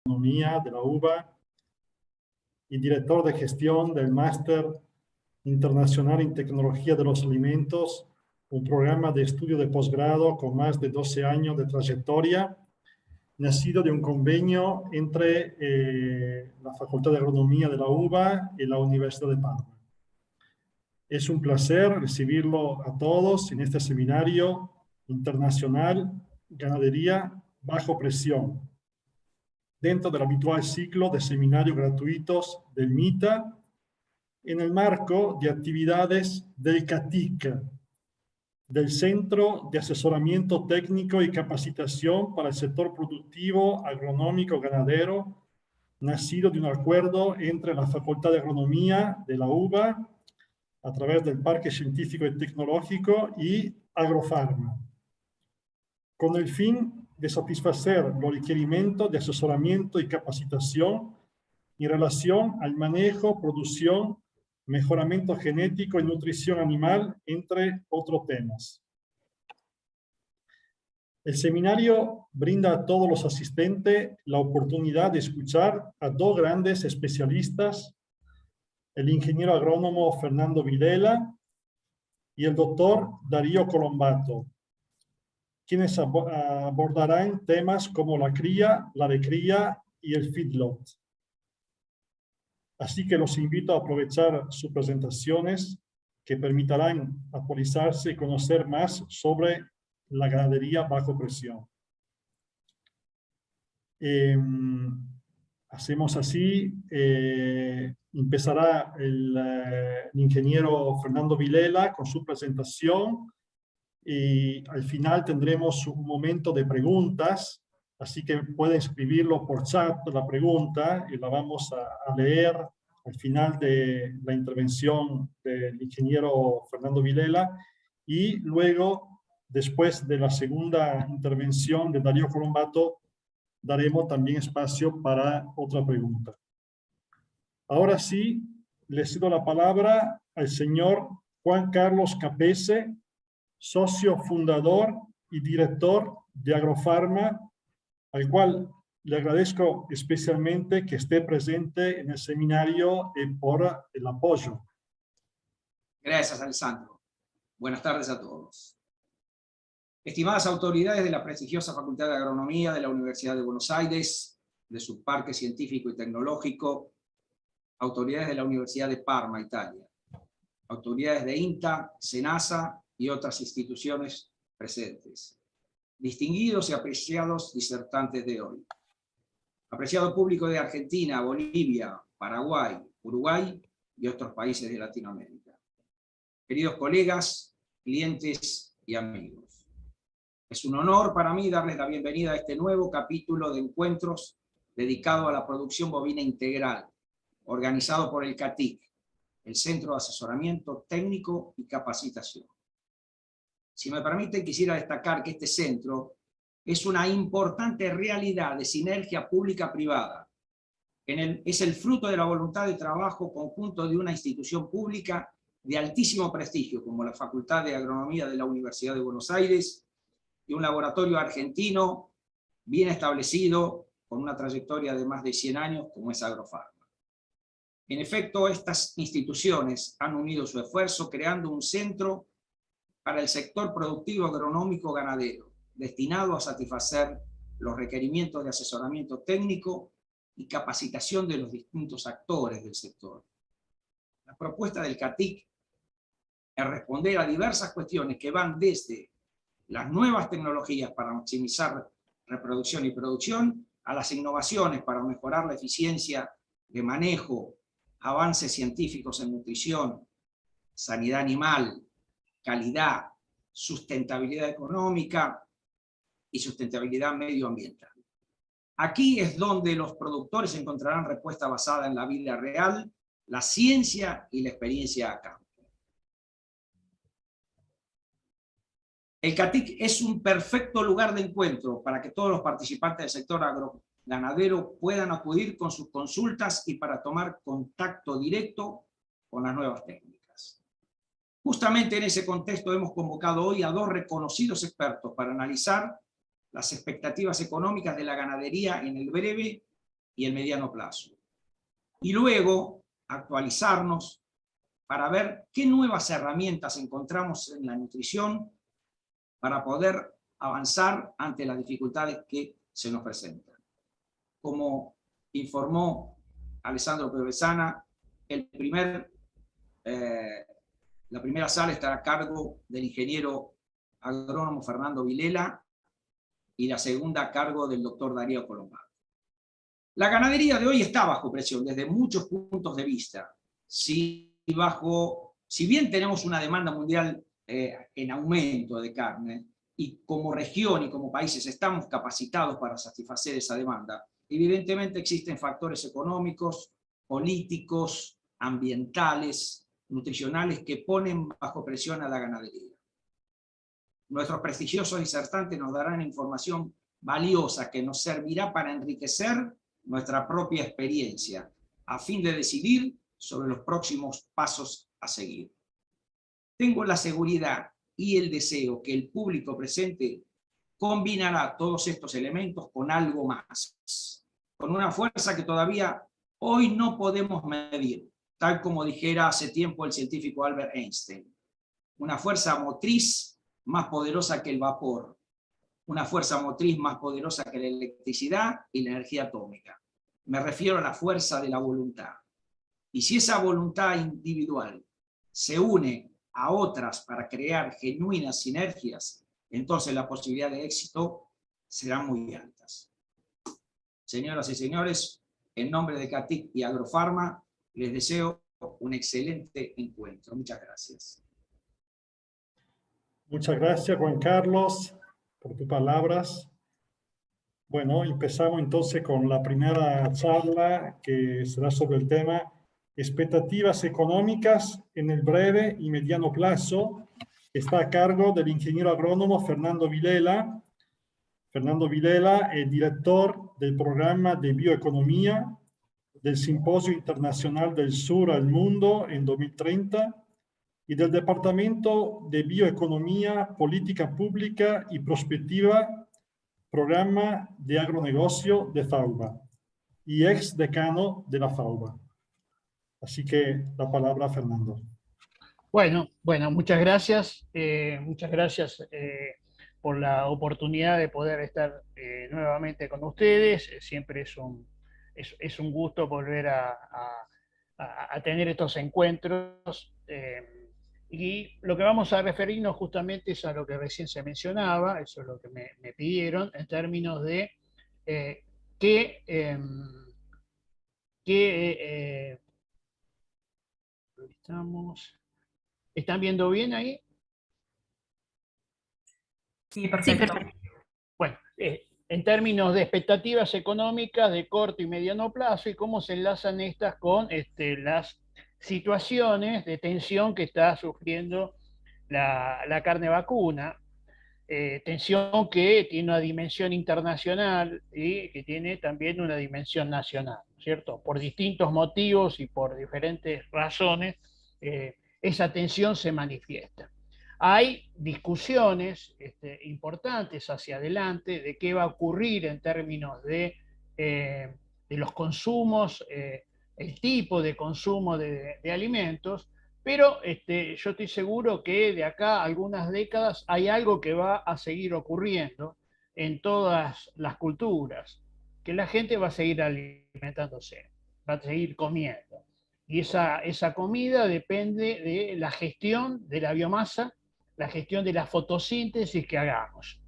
Agronomía de la UBA y director de gestión del Máster Internacional en Tecnología de los Alimentos, un programa de estudio de posgrado con más de 12 años de trayectoria, nacido de un convenio entre la Facultad de Agronomía de la UBA y la Universidad de Parma. Es un placer recibirlo a todos en este seminario internacional Ganadería bajo presión, dentro del habitual ciclo de seminarios gratuitos del MITA, en el marco de actividades del CATIC, del Centro de Asesoramiento Técnico y Capacitación para el Sector Productivo Agronómico Ganadero, nacido de un acuerdo entre la Facultad de Agronomía de la UBA, a través del Parque Científico y Tecnológico, y Agrofarma, con el fin de satisfacer los requerimientos de asesoramiento y capacitación en relación al manejo, producción, mejoramiento genético y nutrición animal, entre otros temas. El seminario brinda a todos los asistentes la oportunidad de escuchar a dos grandes especialistas, el ingeniero agrónomo Fernando Vilela y el doctor Darío Colombato, quienes abordarán temas como la cría, la recría y el feedlot. Así que los invito a aprovechar sus presentaciones que permitirán actualizarse y conocer más sobre la ganadería bajo presión. Hacemos así, empezará el ingeniero Fernando Vilela con su presentación y al final tendremos un momento de preguntas, así que pueden escribirlo por chat la pregunta y la vamos a leer al final de la intervención del ingeniero Fernando Vilela, y luego, después de la segunda intervención de Darío Colombato, daremos también espacio para otra pregunta. Ahora sí, le cedo la palabra al señor Juan Carlos Capese, socio fundador y director de Agrofarma, al cual le agradezco especialmente que esté presente en el seminario por el apoyo. Gracias, Alessandro. Buenas tardes a todos. Estimadas autoridades de la prestigiosa Facultad de Agronomía de la Universidad de Buenos Aires, de su Parque Científico y Tecnológico, autoridades de la Universidad de Parma, Italia, autoridades de INTA, SENASA y otras instituciones presentes, distinguidos y apreciados disertantes de hoy, apreciado público de Argentina, Bolivia, Paraguay, Uruguay y otros países de Latinoamérica, queridos colegas, clientes y amigos. Es un honor para mí darles la bienvenida a este nuevo capítulo de encuentros dedicado a la producción bovina integral, organizado por el CATIC, el Centro de Asesoramiento Técnico y Capacitación. Si me permiten, quisiera destacar que este centro es una importante realidad de sinergia pública-privada. Es el fruto de la voluntad de trabajo conjunto de una institución pública de altísimo prestigio, como la Facultad de Agronomía de la Universidad de Buenos Aires, y un laboratorio argentino bien establecido, con una trayectoria de más de 100 años, como es Agrofarma. En efecto, estas instituciones han unido su esfuerzo creando un centro para el sector productivo agronómico ganadero, destinado a satisfacer los requerimientos de asesoramiento técnico y capacitación de los distintos actores del sector. La propuesta del CATIC es responder a diversas cuestiones que van desde las nuevas tecnologías para maximizar reproducción y producción, a las innovaciones para mejorar la eficiencia de manejo, avances científicos en nutrición, sanidad animal, calidad, sustentabilidad económica y sustentabilidad medioambiental. Aquí es donde los productores encontrarán respuesta basada en la vida real, la ciencia y la experiencia a campo. El CATIC es un perfecto lugar de encuentro para que todos los participantes del sector agroganadero puedan acudir con sus consultas y para tomar contacto directo con las nuevas técnicas. Justamente en ese contexto hemos convocado hoy a dos reconocidos expertos para analizar las expectativas económicas de la ganadería en el breve y el mediano plazo. Y luego actualizarnos para ver qué nuevas herramientas encontramos en la nutrición para poder avanzar ante las dificultades que se nos presentan. Como informó Alessandro Provenzana, la primera sala estará a cargo del ingeniero agrónomo Fernando Vilela y la segunda a cargo del doctor Darío Colombano. La ganadería de hoy está bajo presión desde muchos puntos de vista. Si bien tenemos una demanda mundial en aumento de carne, y como región y como países estamos capacitados para satisfacer esa demanda, evidentemente existen factores económicos, políticos, ambientales, nutricionales que ponen bajo presión a la ganadería. Nuestros prestigiosos disertantes nos darán información valiosa que nos servirá para enriquecer nuestra propia experiencia, a fin de decidir sobre los próximos pasos a seguir. Tengo la seguridad y el deseo que el público presente combinará todos estos elementos con algo más, con una fuerza que todavía hoy no podemos medir, tal como dijera hace tiempo el científico Albert Einstein. Una fuerza motriz más poderosa que el vapor, una fuerza motriz más poderosa que la electricidad y la energía atómica. Me refiero a la fuerza de la voluntad. Y si esa voluntad individual se une a otras para crear genuinas sinergias, entonces las posibilidades de éxito serán muy altas. Señoras y señores, en nombre de CATIC y Agrofarma, les deseo un excelente encuentro. Muchas gracias. Muchas gracias, Juan Carlos, por tus palabras. Bueno, empezamos entonces con la primera charla, que será sobre el tema expectativas económicas en el breve y mediano plazo. Está a cargo del ingeniero agrónomo Fernando Vilela. Fernando Vilela es director del programa de bioeconomía del Simposio Internacional del Sur al Mundo en 2030 y del Departamento de Bioeconomía, Política Pública y Prospectiva, Programa de Agronegocio de FAUBA y ex decano de la FAUBA. Así que la palabra a Fernando. Bueno, muchas gracias. Muchas gracias por la oportunidad de poder estar nuevamente con ustedes. Siempre es un gusto volver a tener estos encuentros. Y lo que vamos a referirnos justamente es a lo que recién se mencionaba, eso es lo que me pidieron, en términos de ¿están viendo bien ahí? Sí, perfecto. Bueno, en términos de expectativas económicas de corto y mediano plazo y cómo se enlazan estas con las situaciones de tensión que está sufriendo la carne vacuna, tensión que tiene una dimensión internacional y que tiene también una dimensión nacional, ¿cierto? Por distintos motivos y por diferentes razones, esa tensión se manifiesta. Hay discusiones importantes hacia adelante de qué va a ocurrir en términos de los consumos, el tipo de consumo de alimentos, pero yo estoy seguro que de acá a algunas décadas hay algo que va a seguir ocurriendo en todas las culturas, que la gente va a seguir alimentándose, va a seguir comiendo. Y esa comida depende de la gestión de la biomasa, la gestión de la fotosíntesis que hagamos.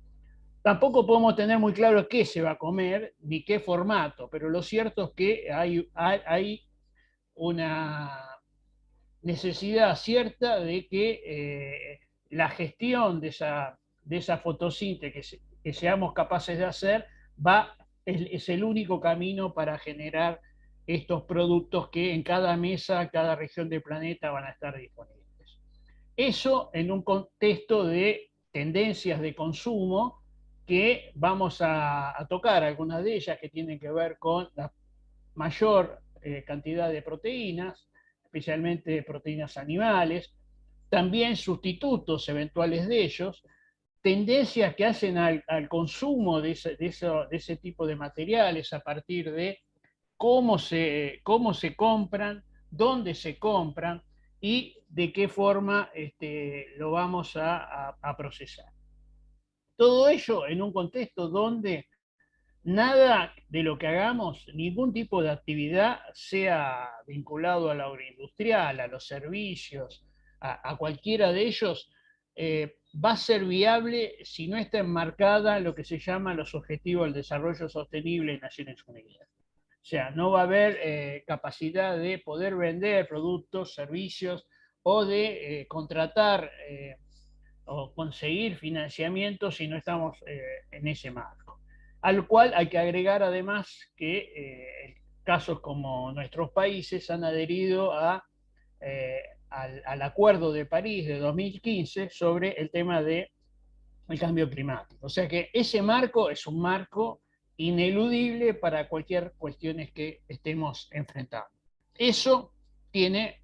Tampoco podemos tener muy claro qué se va a comer ni qué formato, pero lo cierto es que hay una necesidad cierta de que la gestión de esa fotosíntesis que seamos capaces de hacer es el único camino para generar estos productos que en cada mesa, cada región del planeta van a estar disponibles. Eso en un contexto de tendencias de consumo que vamos a tocar, algunas de ellas que tienen que ver con la mayor cantidad de proteínas, especialmente proteínas animales, también sustitutos eventuales de ellos, tendencias que hacen al consumo de ese tipo de materiales a partir de cómo se compran, dónde se compran y de qué forma lo vamos a procesar. Todo ello en un contexto donde nada de lo que hagamos, ningún tipo de actividad, sea vinculado a la agroindustrial, a los servicios, a cualquiera de ellos, va a ser viable si no está enmarcada en lo que se llama los Objetivos del Desarrollo Sostenible de Naciones Unidas. O sea, no va a haber capacidad de poder vender productos, servicios o de contratar o conseguir financiamiento si no estamos en ese marco. Al cual hay que agregar además que casos como nuestros países han adherido al Acuerdo de París de 2015 sobre el tema del cambio climático. O sea que ese marco es un marco ineludible para cualquier cuestiones que estemos enfrentando. Eso tiene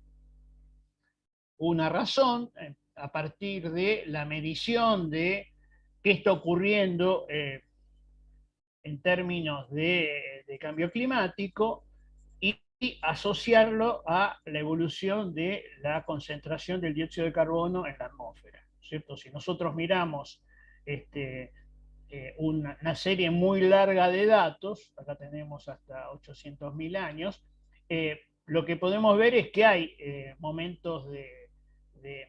una razón a partir de la medición de qué está ocurriendo en términos de cambio climático y asociarlo a la evolución de la concentración del dióxido de carbono en la atmósfera, ¿cierto? Si nosotros miramos una serie muy larga de datos, acá tenemos hasta 800.000 años, lo que podemos ver es que hay momentos de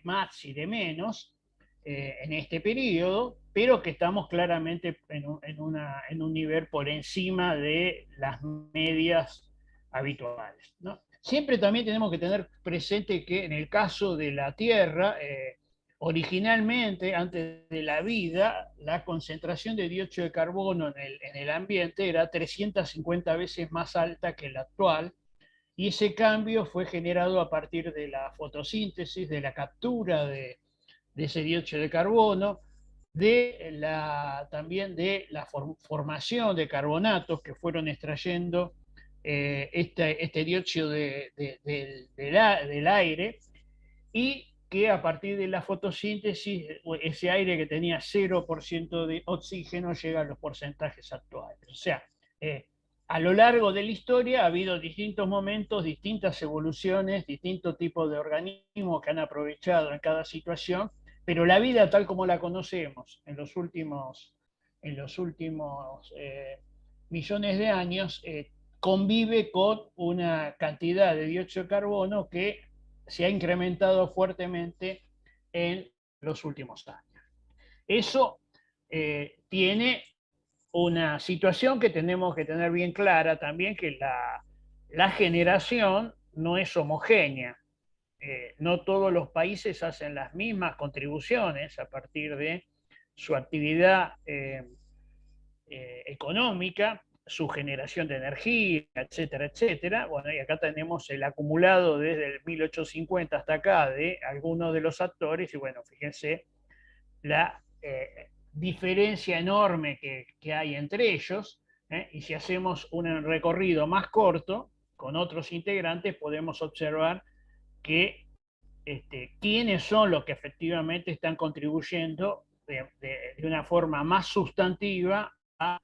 más y de menos en este periodo, pero que estamos claramente en un nivel por encima de las medias habituales, ¿no? Siempre también tenemos que tener presente que en el caso de la Tierra, originalmente, antes de la vida, la concentración de dióxido de carbono en el ambiente era 350 veces más alta que la actual, y ese cambio fue generado a partir de la fotosíntesis, de la captura de ese dióxido de carbono, también de la formación de carbonatos que fueron extrayendo este dióxido del aire, y que a partir de la fotosíntesis, ese aire que tenía 0% de oxígeno llega a los porcentajes actuales. O sea, a lo largo de la historia ha habido distintos momentos, distintas evoluciones, distintos tipos de organismos que han aprovechado en cada situación, pero la vida tal como la conocemos en los últimos millones de años convive con una cantidad de dióxido de carbono que se ha incrementado fuertemente en los últimos años. Eso tiene una situación que tenemos que tener bien clara también, que la generación no es homogénea. No todos los países hacen las mismas contribuciones a partir de su actividad económica, su generación de energía, etcétera, etcétera. Bueno, y acá tenemos el acumulado desde el 1850 hasta acá de algunos de los actores, y bueno, fíjense la diferencia enorme que hay entre ellos, y si hacemos un recorrido más corto con otros integrantes, podemos observar que quiénes son los que efectivamente están contribuyendo de una forma más sustantiva a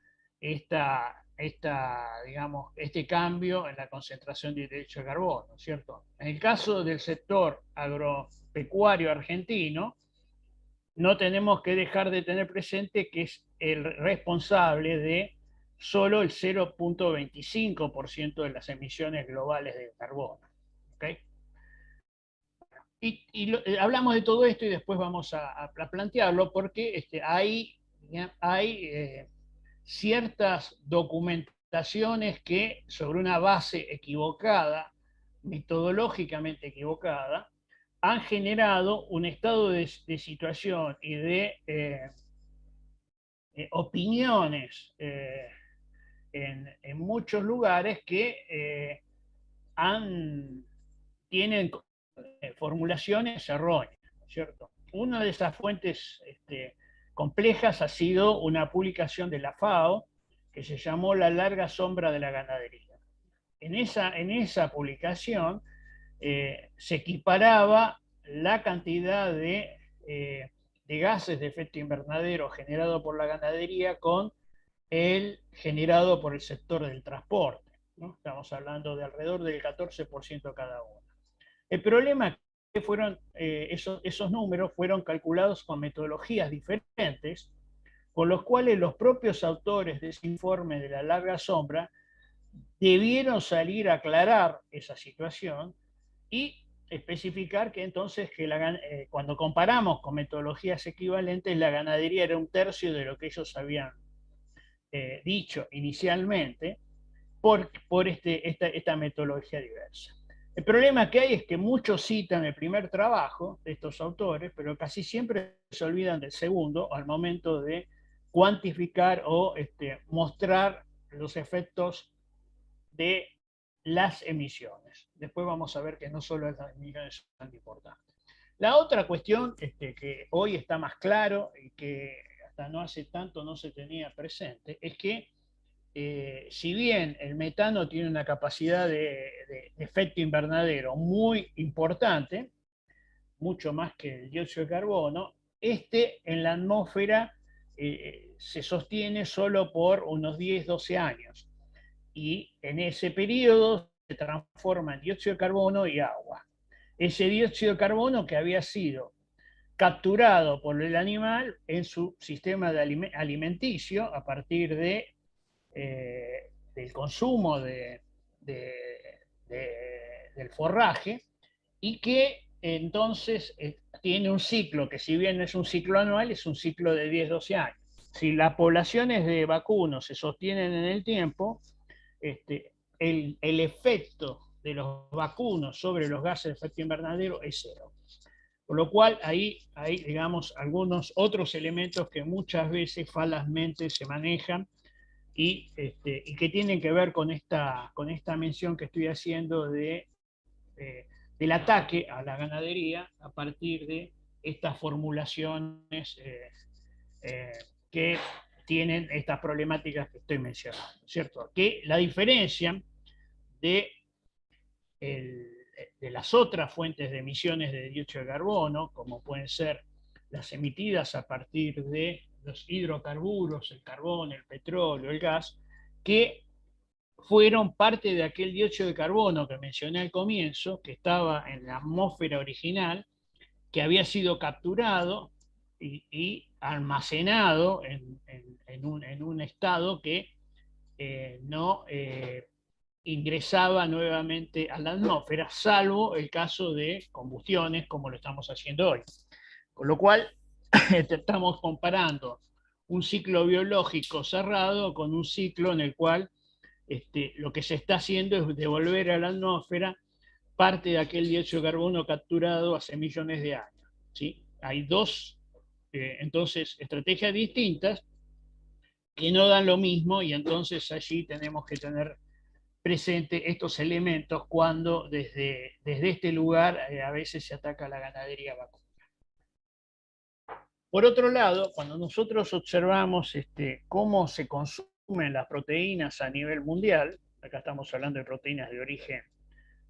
digamos, este cambio en la concentración de dióxido de carbono, ¿cierto? En el caso del sector agropecuario argentino, no tenemos que dejar de tener presente que es el responsable de solo el 0,25% de las emisiones globales de carbono. ¿Okay? Hablamos de todo esto y después vamos a plantearlo porque hay ciertas documentaciones que, sobre una base equivocada, metodológicamente equivocada, han generado un estado de situación y de opiniones en muchos lugares que tienen formulaciones erróneas, ¿cierto? Una de esas fuentes complejas ha sido una publicación de la FAO que se llamó La larga sombra de la ganadería. En esa publicación se equiparaba la cantidad de gases de efecto invernadero generado por la ganadería con el generado por el sector del transporte. ¿no? Estamos hablando de alrededor del 14% cada uno. El problema es que fueron, esos números fueron calculados con metodologías diferentes, con los cuales los propios autores de ese informe de la larga sombra debieron salir a aclarar esa situación y especificar que entonces cuando comparamos con metodologías equivalentes, la ganadería era un tercio de lo que ellos habían dicho inicialmente por esta metodología diversa. El problema que hay es que muchos citan el primer trabajo de estos autores, pero casi siempre se olvidan del segundo al momento de cuantificar o mostrar los efectos de las emisiones. Después vamos a ver que no solo las emisiones son importantes. La otra cuestión que hoy está más claro y que hasta no hace tanto no se tenía presente es que si bien el metano tiene una capacidad de efecto invernadero muy importante, mucho más que el dióxido de carbono, en la atmósfera se sostiene solo por unos 10-12 años. Y en ese periodo se transforma en dióxido de carbono y agua. Ese dióxido de carbono que había sido capturado por el animal en su sistema alimenticio a partir del consumo del forraje y que entonces tiene un ciclo que si bien no es un ciclo anual, es un ciclo de 10-12 años. Si las poblaciones de vacunos se sostienen en el tiempo, el efecto de los vacunos sobre los gases de efecto invernadero es cero. Por lo cual ahí hay, digamos, algunos otros elementos que muchas veces falazmente se manejan y que tienen que ver con esta mención que estoy haciendo del ataque a la ganadería a partir de estas formulaciones que tienen estas problemáticas que estoy mencionando, ¿cierto? Que la diferencia de, de las otras fuentes de emisiones de dióxido de carbono, como pueden ser las emitidas a partir de los hidrocarburos, el carbón, el petróleo, el gas, que fueron parte de aquel dióxido de carbono que mencioné al comienzo, que estaba en la atmósfera original, que había sido capturado y almacenado en un estado que no ingresaba nuevamente a la atmósfera, salvo el caso de combustiones como lo estamos haciendo hoy. Con lo cual, estamos comparando un ciclo biológico cerrado con un ciclo en el cual lo que se está haciendo es devolver a la atmósfera parte de aquel dióxido de carbono capturado hace millones de años. ¿Sí? Hay dos, entonces, estrategias distintas que no dan lo mismo y entonces allí tenemos que tener presente estos elementos cuando desde este lugar a veces se ataca la ganadería vacuna. Por otro lado, cuando nosotros observamos cómo se consumen las proteínas a nivel mundial, acá estamos hablando de proteínas de origen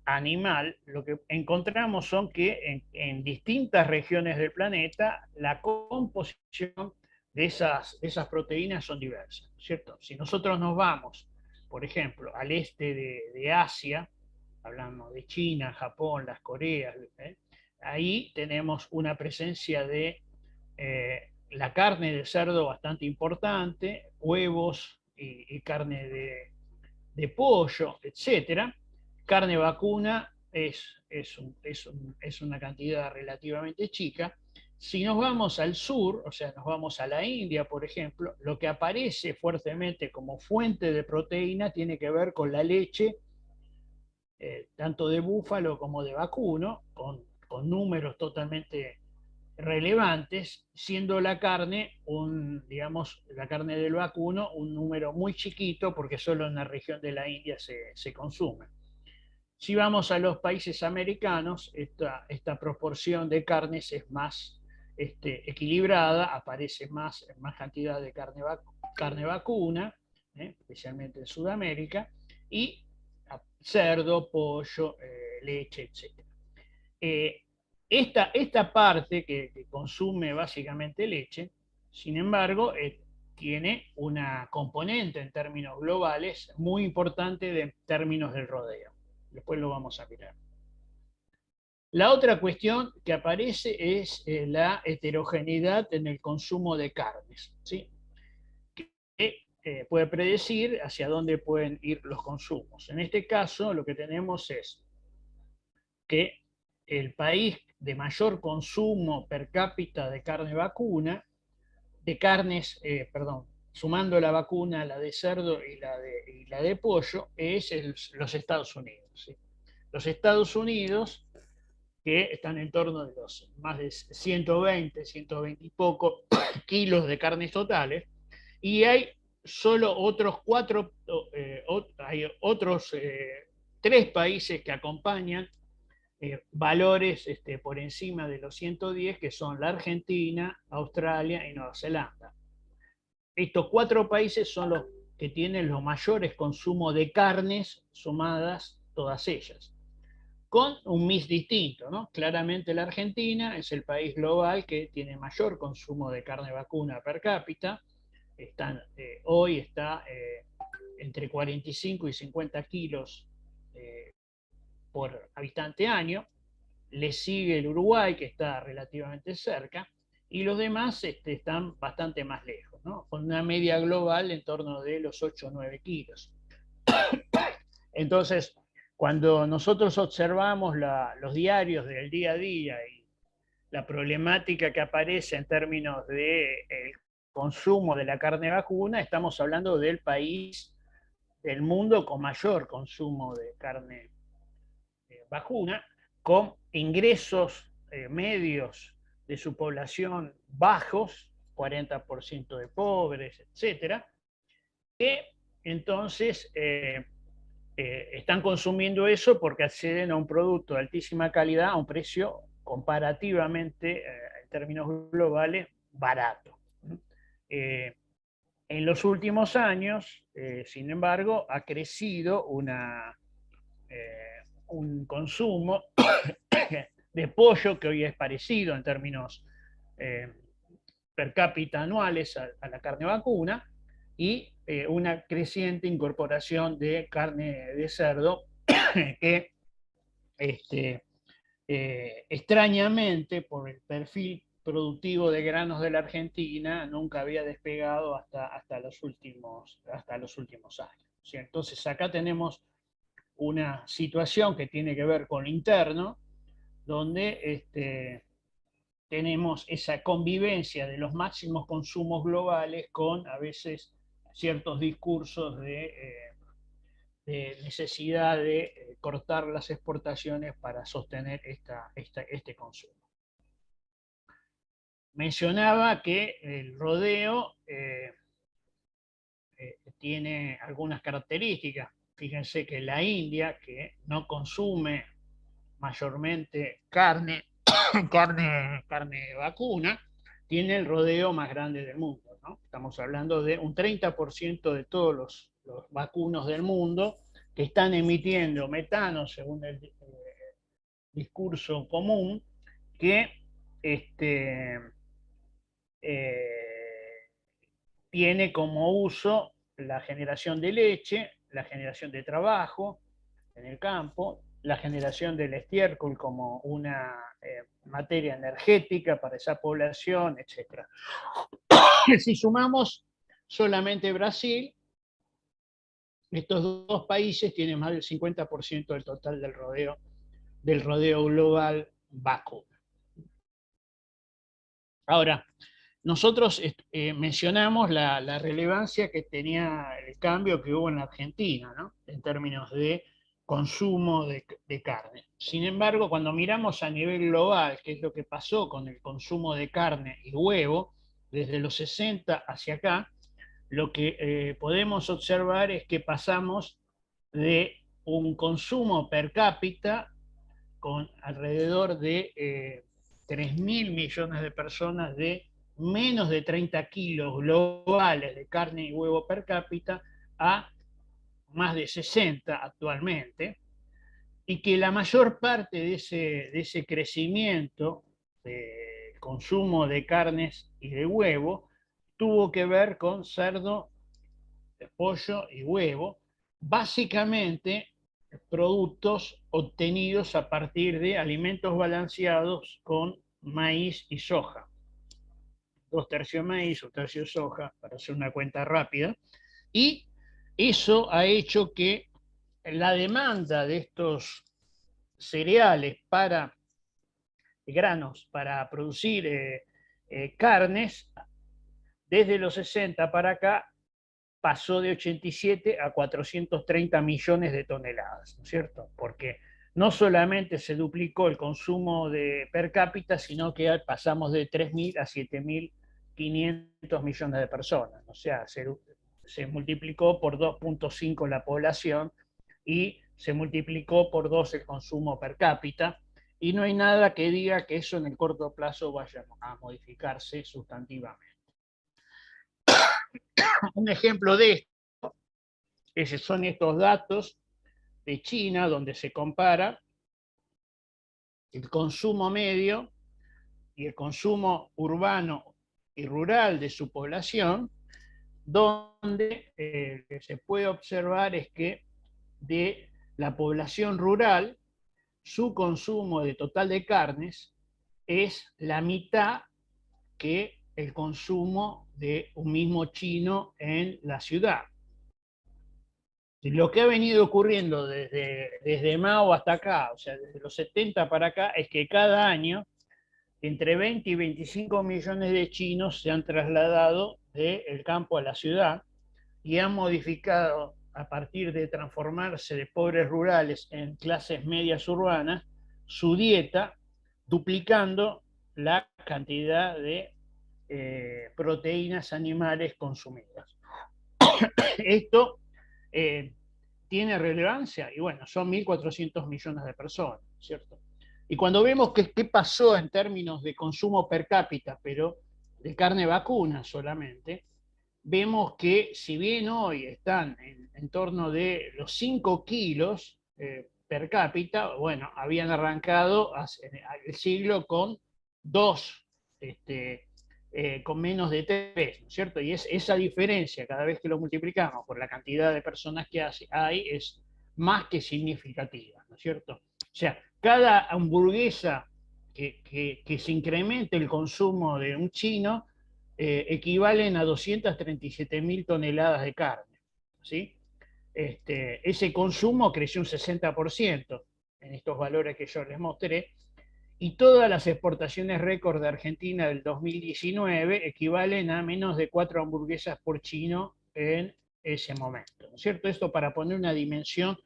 animal, lo que encontramos son que en distintas regiones del planeta la composición de esas proteínas son diversas, ¿cierto? Si nosotros nos vamos, por ejemplo, al este de Asia, hablamos de China, Japón, las Coreas, ahí tenemos una presencia de la carne de cerdo bastante importante, huevos y carne de pollo, etcétera. Carne vacuna es una cantidad relativamente chica. Si nos vamos al sur, o sea, nos vamos a la India, por ejemplo, lo que aparece fuertemente como fuente de proteína tiene que ver con la leche, tanto de búfalo como de vacuno, con números totalmente relevantes, siendo la carne, digamos, la carne del vacuno, un número muy chiquito porque solo en la región de la India se consume. Si vamos a los países americanos, esta proporción de carnes es más equilibrada, aparece más cantidad de carne vacuna, especialmente en Sudamérica, y cerdo, pollo, leche, etc. Esta parte que consume básicamente leche, sin embargo, tiene una componente en términos globales muy importante en términos del rodeo. Después lo vamos a mirar. La otra cuestión que aparece es la heterogeneidad en el consumo de carnes, ¿sí? Que puede predecir hacia dónde pueden ir los consumos. En este caso, lo que tenemos es que el país de mayor consumo per cápita de carne vacuna, de carnes, perdón, sumando la vacuna, la de cerdo y la de pollo, es los Estados Unidos. ¿Sí? Los Estados Unidos, que están en torno de los más de 120, 120 y poco kilos de carnes totales, y hay solo otros hay otros 3 países que acompañan valores por encima de los 110, que son la Argentina, Australia y Nueva Zelanda. Estos 4 países son los que tienen los mayores consumos de carnes sumadas todas ellas, con un mix distinto, ¿no? Claramente la Argentina es el país global que tiene mayor consumo de carne vacuna per cápita. Hoy está entre 45 y 50 kilos por habitante año. Le sigue el Uruguay, que está relativamente cerca, y los demás están bastante más lejos, ¿no? Con una media global en torno de los 8 o 9 kilos. Entonces, cuando nosotros observamos los diarios del día a día y la problemática que aparece en términos del consumo de la carne vacuna, estamos hablando del país del mundo con mayor consumo de carne vacuna, con ingresos medios de su población bajos, 40% de pobres, etcétera, que entonces están consumiendo eso porque acceden a un producto de altísima calidad a un precio comparativamente, en términos globales, barato. En los últimos años, sin embargo, ha crecido un consumo de pollo que hoy es parecido en términos per cápita anuales a la carne vacuna, y una creciente incorporación de carne de cerdo que extrañamente, por el perfil productivo de granos de la Argentina, nunca había despegado hasta los últimos años. ¿Sí? Entonces acá tenemos una situación que tiene que ver con lo interno, donde tenemos esa convivencia de los máximos consumos globales con a veces ciertos discursos de necesidad de cortar las exportaciones para sostener este consumo. Mencionaba que el rodeo tiene algunas características. Fíjense que la India, que no consume mayormente carne vacuna, tiene el rodeo más grande del mundo, ¿no? Estamos hablando de un 30% de todos los vacunos del mundo que están emitiendo metano, según el discurso común, que tiene como uso la generación de leche, la generación de trabajo en el campo, la generación del estiércol como una materia energética para esa población, etc. Si sumamos solamente Brasil, estos 2 países tienen más del 50% del total del rodeo global vacuno. Ahora, nosotros mencionamos la relevancia que tenía el cambio que hubo en la Argentina, ¿no? En términos de consumo de carne. Sin embargo, cuando miramos a nivel global qué es lo que pasó con el consumo de carne y huevo, desde los 60 hacia acá, lo que podemos observar es que pasamos de un consumo per cápita con alrededor de 3.000 millones de personas de menos de 30 kilos globales de carne y huevo per cápita a más de 60 actualmente, y que la mayor parte de ese crecimiento de consumo de carnes y de huevo tuvo que ver con cerdo, pollo y huevo, básicamente productos obtenidos a partir de alimentos balanceados con maíz y soja. 2/3 maíz, 1/3 soja, para hacer una cuenta rápida. Y eso ha hecho que la demanda de estos cereales para granos, para producir carnes, desde los 60 para acá, pasó de 87 a 430 millones de toneladas, ¿no es cierto? Porque no solamente se duplicó el consumo de per cápita, sino que pasamos de 3.000 a 7.500 millones de personas. O sea, se multiplicó por 2.5 la población y se multiplicó por 2 el consumo per cápita, y no hay nada que diga que eso en el corto plazo vaya a modificarse sustantivamente. Un ejemplo de esto son estos datos de China, donde se compara el consumo medio y el consumo urbano y rural de su población, donde lo que se puede observar es que de la población rural, su consumo de total de carnes es la mitad que el consumo de un mismo chino en la ciudad. Lo que ha venido ocurriendo desde Mao hasta acá, o sea, desde los 70 para acá, es que cada año entre 20 y 25 millones de chinos se han trasladado del campo a la ciudad y han modificado, a partir de transformarse de pobres rurales en clases medias urbanas, su dieta, duplicando la cantidad de proteínas animales consumidas. Esto tiene relevancia, y bueno, son 1.400 millones de personas, ¿cierto? Y cuando vemos qué pasó en términos de consumo per cápita, pero de carne vacuna solamente, vemos que si bien hoy están en torno de los 5 kilos per cápita, bueno, habían arrancado el siglo con 2, con menos de 3, ¿no es cierto? Y esa diferencia, cada vez que lo multiplicamos por la cantidad de personas que hay, es más que significativa, ¿no es cierto? O sea, cada hamburguesa que se incremente el consumo de un chino equivalen a 237.000 toneladas de carne, ¿sí? Ese consumo creció un 60% en estos valores que yo les mostré, y todas las exportaciones récord de Argentina del 2019 equivalen a menos de 4 hamburguesas por chino en ese momento, ¿no es cierto? Esto para poner una dimensión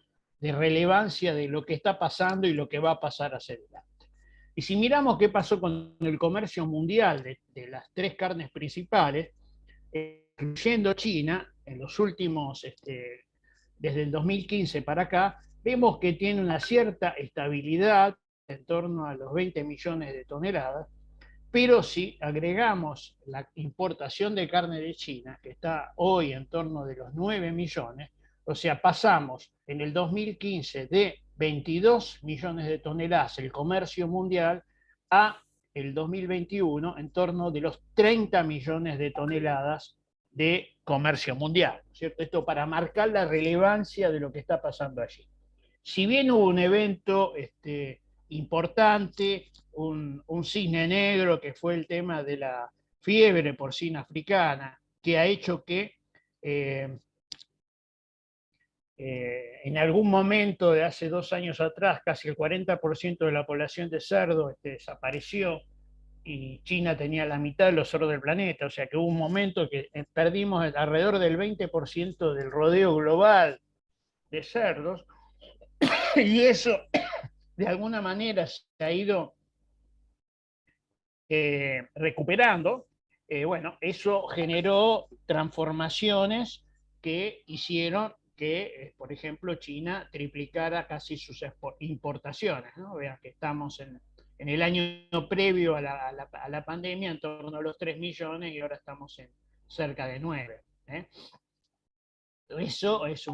de relevancia de lo que está pasando y lo que va a pasar hacia adelante. Y si miramos qué pasó con el comercio mundial de las 3 carnes principales, incluyendo China, en los últimos, desde el 2015 para acá, vemos que tiene una cierta estabilidad en torno a los 20 millones de toneladas, pero si agregamos la importación de carne de China, que está hoy en torno de los 9 millones, o sea, pasamos en el 2015 de 22 millones de toneladas el comercio mundial a el 2021 en torno de los 30 millones de toneladas de comercio mundial, ¿cierto? Esto para marcar la relevancia de lo que está pasando allí. Si bien hubo un evento importante, un cisne negro, que fue el tema de la fiebre porcina africana, que ha hecho que en algún momento de hace 2 años atrás, casi el 40% de la población de cerdo desapareció, y China tenía la mitad de los cerdos del planeta, o sea que hubo un momento que perdimos alrededor del 20% del rodeo global de cerdos, y eso de alguna manera se ha ido recuperando. Bueno, eso generó transformaciones que hicieron que, por ejemplo, China triplicara casi sus importaciones, ¿no? Vean que estamos en el año previo a la pandemia en torno a los 3 millones y ahora estamos en cerca de 9. Eso es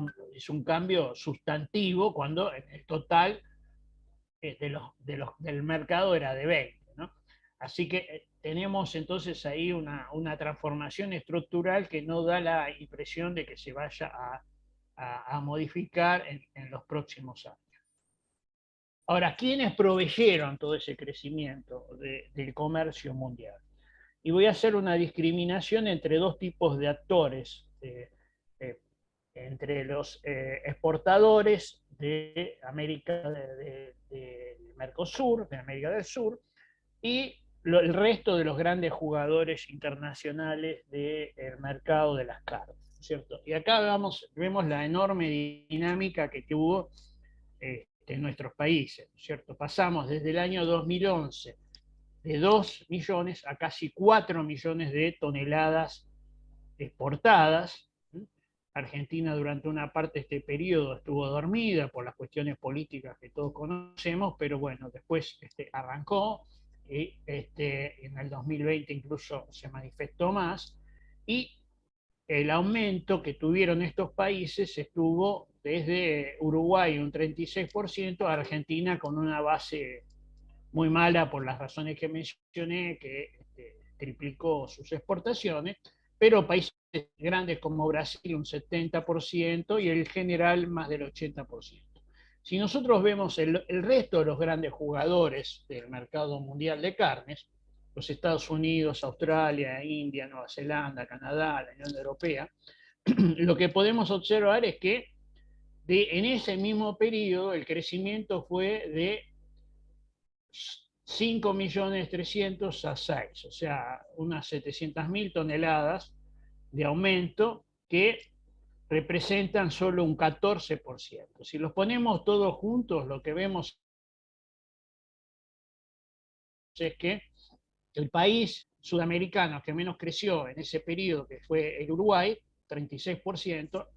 un cambio sustantivo cuando el total del mercado era de 20, ¿no? Así que tenemos entonces ahí una transformación estructural que no da la impresión de que se vaya a modificar en los próximos años. Ahora, ¿quiénes proveyeron todo ese crecimiento del comercio mundial? Y voy a hacer una discriminación entre dos tipos de actores, entre los exportadores de América, de Mercosur, de América del Sur, y el resto de los grandes jugadores internacionales del mercado de las carnes, ¿cierto? Y acá vemos la enorme dinámica que tuvo en nuestros países, ¿cierto? Pasamos desde el año 2011 de 2 millones a casi 4 millones de toneladas exportadas. Argentina durante una parte de este periodo estuvo dormida por las cuestiones políticas que todos conocemos, pero bueno, después arrancó, y en el 2020 incluso se manifestó más, y el aumento que tuvieron estos países estuvo desde Uruguay un 36%, a Argentina con una base muy mala por las razones que mencioné, que triplicó sus exportaciones, pero países grandes como Brasil un 70% y el general más del 80%. Si nosotros vemos el resto de los grandes jugadores del mercado mundial de carnes, los Estados Unidos, Australia, India, Nueva Zelanda, Canadá, la Unión Europea, lo que podemos observar es que en ese mismo periodo el crecimiento fue de 5.300.000 a 6, o sea, unas 700.000 toneladas de aumento que representan solo un 14%. Si los ponemos todos juntos, lo que vemos es que el país sudamericano que menos creció en ese periodo, que fue el Uruguay, 36%,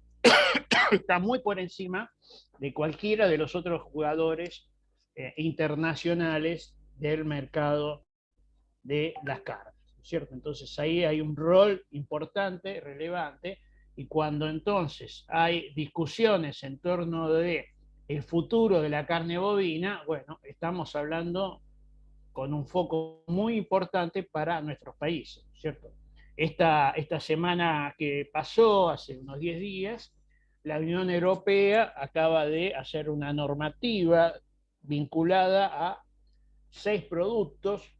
está muy por encima de cualquiera de los otros jugadores internacionales del mercado de las carnes, ¿cierto? Entonces ahí hay un rol importante, relevante, y cuando entonces hay discusiones en torno de el futuro de la carne bovina, bueno, estamos hablando con un foco muy importante para nuestros países, ¿cierto? Esta semana que pasó, hace unos 10 días, la Unión Europea acaba de hacer una normativa vinculada a 6 productos,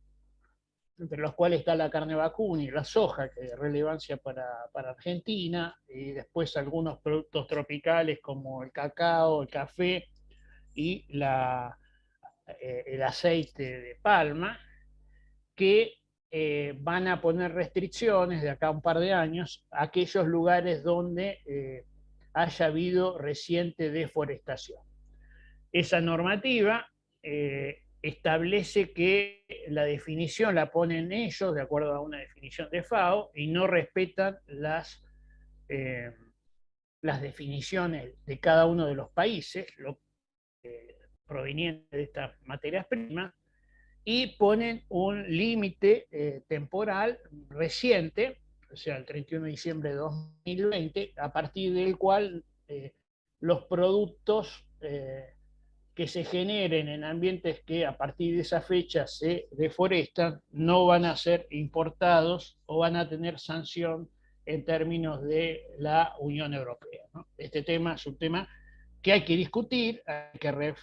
entre los cuales está la carne vacuna y la soja, que es relevancia para Argentina, y después algunos productos tropicales como el cacao, el café y el aceite de palma, que van a poner restricciones de acá a un par de años a aquellos lugares donde haya habido reciente deforestación. Esa normativa establece que la definición la ponen ellos de acuerdo a una definición de FAO y no respetan las definiciones de cada uno de los países provenientes de estas materias primas, y ponen un límite temporal reciente, o sea, el 31 de diciembre de 2020, a partir del cual los productos que se generen en ambientes que a partir de esa fecha se deforestan no van a ser importados o van a tener sanción en términos de la Unión Europea, ¿no? Este tema es un tema que hay que discutir, hay que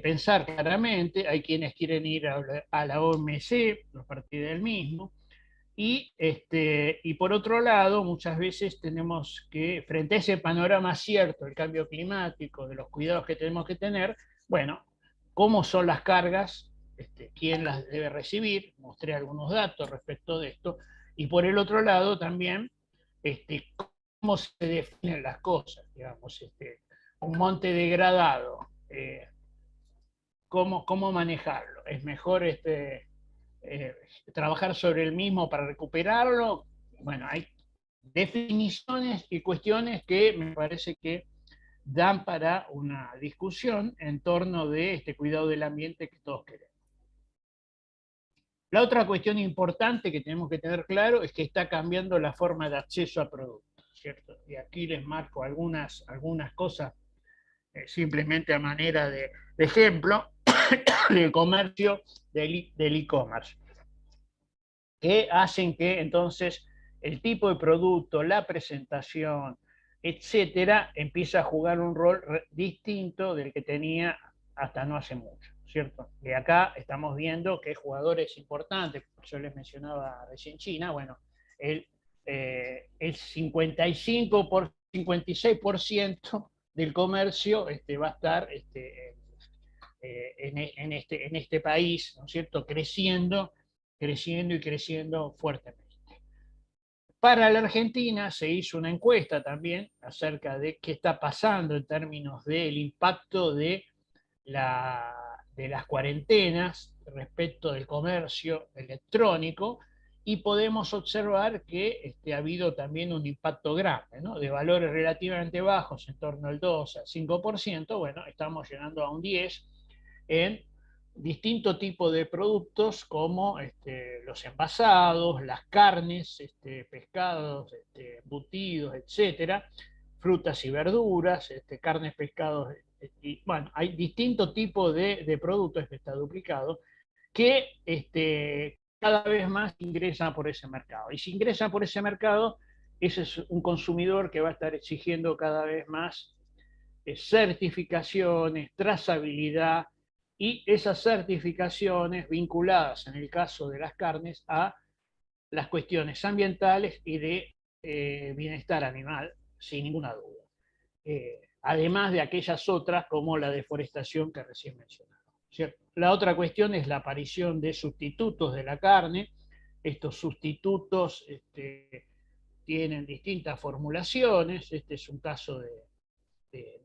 pensar claramente. Hay quienes quieren ir a la OMC a partir del mismo, y por otro lado, muchas veces tenemos que, frente a ese panorama cierto del cambio climático, de los cuidados que tenemos que tener, bueno, ¿cómo son las cargas? ¿Quién las debe recibir? Mostré algunos datos respecto de esto. Y por el otro lado también, ¿cómo se definen las cosas? Digamos, un monte degradado, ¿cómo manejarlo? ¿Es mejor trabajar sobre el mismo para recuperarlo? Bueno, hay definiciones y cuestiones que me parece que dan para una discusión en torno de este cuidado del ambiente que todos queremos. La otra cuestión importante que tenemos que tener claro es que está cambiando la forma de acceso a productos, ¿cierto? Y aquí les marco algunas cosas simplemente a manera de ejemplo. del comercio del e-commerce, que hacen que entonces el tipo de producto, la presentación, etcétera, empieza a jugar un rol distinto del que tenía hasta no hace mucho, ¿cierto? Y acá estamos viendo que jugadores importantes, yo les mencionaba recién China, bueno, el 56% del comercio va a estar en este país, ¿no es cierto?, creciendo y creciendo fuertemente. Para la Argentina se hizo una encuesta también acerca de qué está pasando en términos del impacto de las cuarentenas respecto del comercio electrónico, y podemos observar que ha habido también un impacto grande, ¿no? De valores relativamente bajos, en torno al 2 al 5%, bueno, estamos llegando a un 10% en distintos tipos de productos como los envasados, las carnes, pescados, embutidos, etcétera, frutas y verduras, carnes, pescados, y bueno, hay distintos tipos de productos, que está duplicado, que cada vez más ingresan por ese mercado. Y si ingresan por ese mercado, ese es un consumidor que va a estar exigiendo cada vez más certificaciones, trazabilidad, y esas certificaciones vinculadas, en el caso de las carnes, a las cuestiones ambientales y de bienestar animal, sin ninguna duda. Además de aquellas otras como la deforestación que recién mencionaba, ¿cierto? La otra cuestión es la aparición de sustitutos de la carne. Estos sustitutos tienen distintas formulaciones. Este es un caso de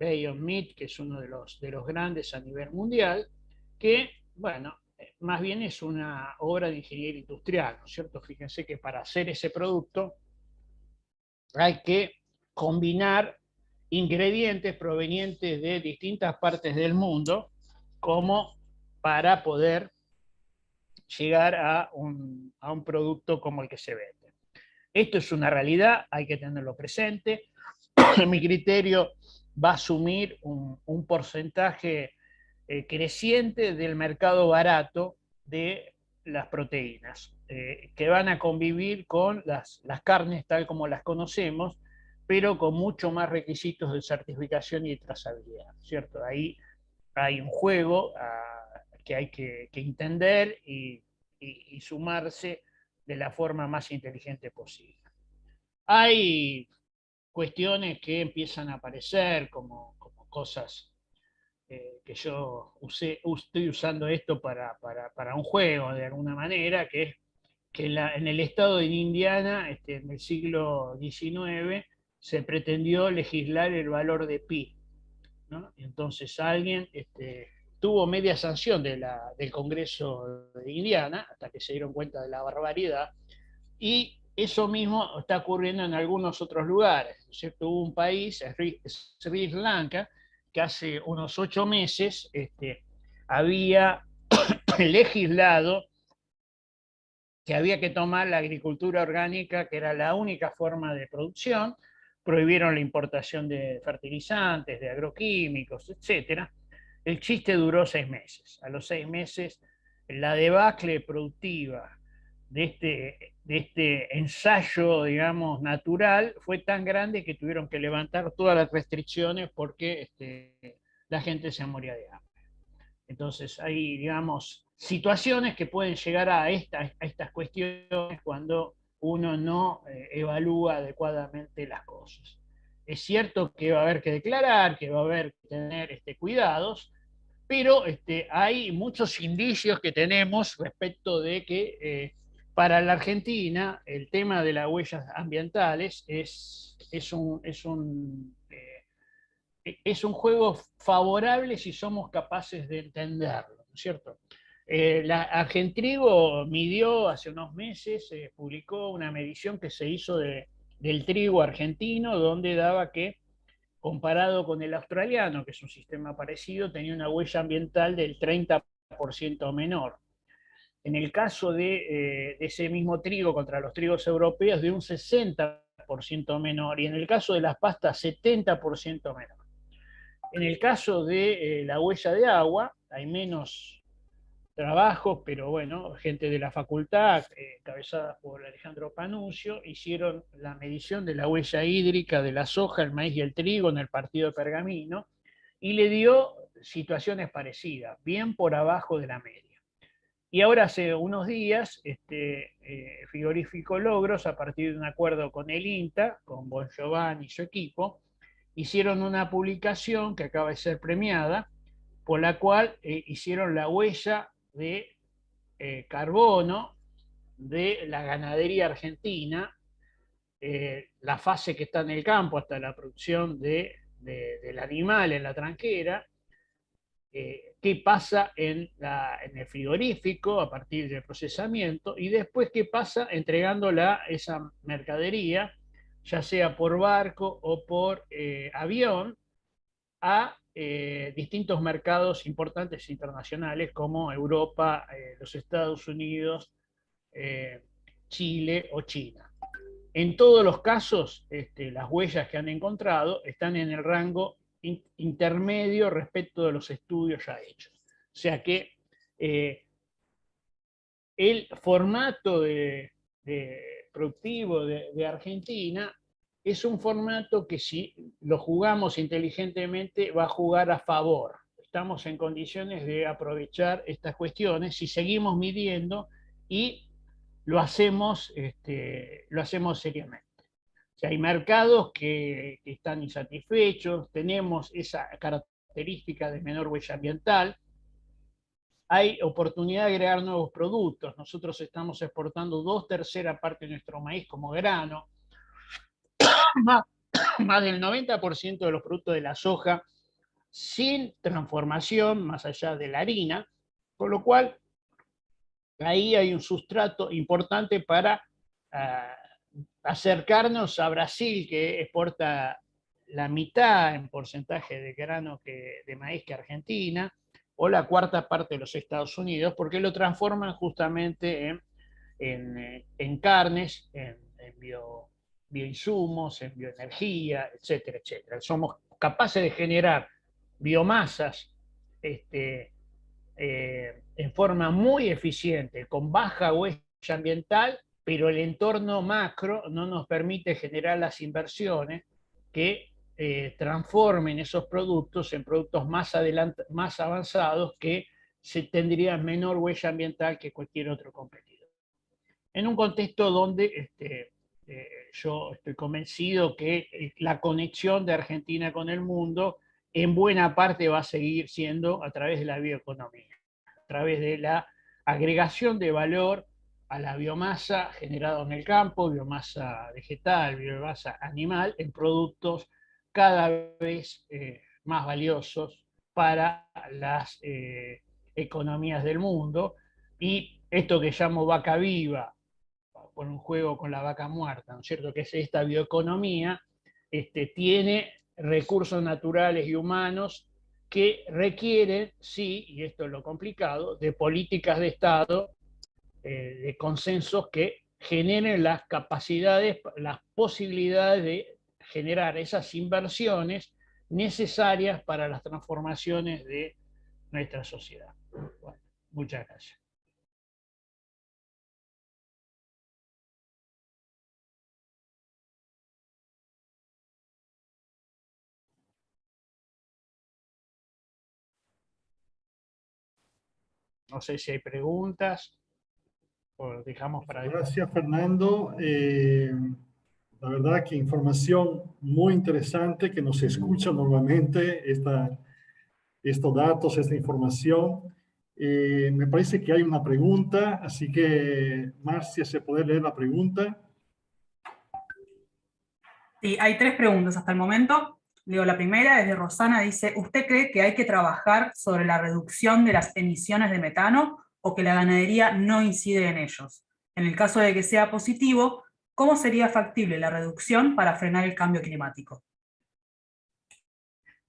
Beyond Meat, que es uno de los grandes a nivel mundial, que, bueno, más bien es una obra de ingeniería industrial, ¿no es cierto? Fíjense que para hacer ese producto hay que combinar ingredientes provenientes de distintas partes del mundo, como para poder llegar a un producto como el que se vende. Esto es una realidad, hay que tenerlo presente. Mi criterio va a asumir un porcentaje creciente del mercado barato de las proteínas, que van a convivir con las carnes tal como las conocemos, pero con mucho más requisitos de certificación y de trazabilidad, ¿cierto? Ahí hay un juego que hay que entender y sumarse de la forma más inteligente posible. Hay cuestiones que empiezan a aparecer como cosas que yo estoy usando esto para un juego de alguna manera, que es que en el estado de Indiana, en el siglo XIX, se pretendió legislar el valor de pi, ¿no? Entonces alguien tuvo media sanción del Congreso de Indiana, hasta que se dieron cuenta de la barbaridad, y eso mismo está ocurriendo en algunos otros lugares, ¿cierto? Hubo un país, Sri Lanka, que hace unos 8 meses había legislado que había que tomar la agricultura orgánica, que era la única forma de producción. Prohibieron la importación de fertilizantes, de agroquímicos, etc. El chiste duró 6 meses. A los 6 meses, la debacle productiva de este ensayo, digamos, natural, fue tan grande que tuvieron que levantar todas las restricciones porque la gente se moría de hambre. Entonces hay, digamos, situaciones que pueden llegar a estas cuestiones cuando uno no evalúa adecuadamente las cosas. Es cierto que va a haber que declarar, que va a haber que tener cuidados, pero hay muchos indicios que tenemos respecto de que para la Argentina el tema de las huellas ambientales es un juego favorable si somos capaces de entenderlo, ¿no es cierto? La Argentrigo midió hace unos meses, publicó una medición que se hizo del trigo argentino, donde daba que, comparado con el australiano, que es un sistema parecido, tenía una huella ambiental del 30% menor. En el caso de ese mismo trigo contra los trigos europeos, de un 60% menor, y en el caso de las pastas, 70% menor. En el caso de la huella de agua, hay menos trabajos, pero bueno, gente de la facultad, encabezada por Alejandro Panucio, hicieron la medición de la huella hídrica de la soja, el maíz y el trigo en el partido de Pergamino, y le dio situaciones parecidas, bien por abajo de la media. Y ahora hace unos días, Frigorífico Logros, a partir de un acuerdo con el INTA, con Bon Giovanni y su equipo, hicieron una publicación que acaba de ser premiada, por la cual hicieron la huella de carbono de la ganadería argentina, la fase que está en el campo hasta la producción del animal en la tranquera, qué pasa en el frigorífico a partir del procesamiento y después qué pasa entregando esa mercadería, ya sea por barco o por avión, a distintos mercados importantes internacionales como Europa, los Estados Unidos, Chile o China. En todos los casos, las huellas que han encontrado están en el rango intermedio respecto de los estudios ya hechos. O sea que el formato productivo de Argentina es un formato que si lo jugamos inteligentemente va a jugar a favor. Estamos en condiciones de aprovechar estas cuestiones si seguimos midiendo y lo hacemos seriamente. O sea, hay mercados que están insatisfechos, tenemos esa característica de menor huella ambiental, hay oportunidad de agregar nuevos productos. Nosotros estamos exportando 2/3 parte de nuestro maíz como grano, más del 90% de los productos de la soja sin transformación, más allá de la harina, con lo cual ahí hay un sustrato importante para acercarnos a Brasil, que exporta la mitad en porcentaje de grano de maíz que Argentina, o la cuarta parte de los Estados Unidos, porque lo transforman justamente en carnes, en bioinsumos, en bioenergía, etcétera, etcétera. Somos capaces de generar biomasas en forma muy eficiente, con baja huella ambiental, pero el entorno macro no nos permite generar las inversiones que transformen esos productos en productos más avanzados que tendrían menor huella ambiental que cualquier otro competidor. En un contexto donde yo estoy convencido que la conexión de Argentina con el mundo en buena parte va a seguir siendo a través de la bioeconomía, a través de la agregación de valor a la biomasa generada en el campo, biomasa vegetal, biomasa animal, en productos cada vez más valiosos para las economías del mundo. Y esto que llamo vaca viva, por un juego con la vaca muerta, ¿no es cierto?, que es esta bioeconomía, tiene recursos naturales y humanos que requieren, sí, y esto es lo complicado, de políticas de Estado, de consensos que generen las capacidades, las posibilidades de generar esas inversiones necesarias para las transformaciones de nuestra sociedad. Bueno, muchas gracias. No sé si hay preguntas o dejamos para después. Gracias, Fernando. La verdad que información muy interesante que nos escucha normalmente estos datos, esta información. Me parece que hay una pregunta, así que Marcia, ¿se puede leer la pregunta? Sí, hay 3 preguntas hasta el momento. Leo la primera, desde Rosana, dice, ¿usted cree que hay que trabajar sobre la reducción de las emisiones de metano o que la ganadería no incide en ellos? En el caso de que sea positivo, ¿cómo sería factible la reducción para frenar el cambio climático?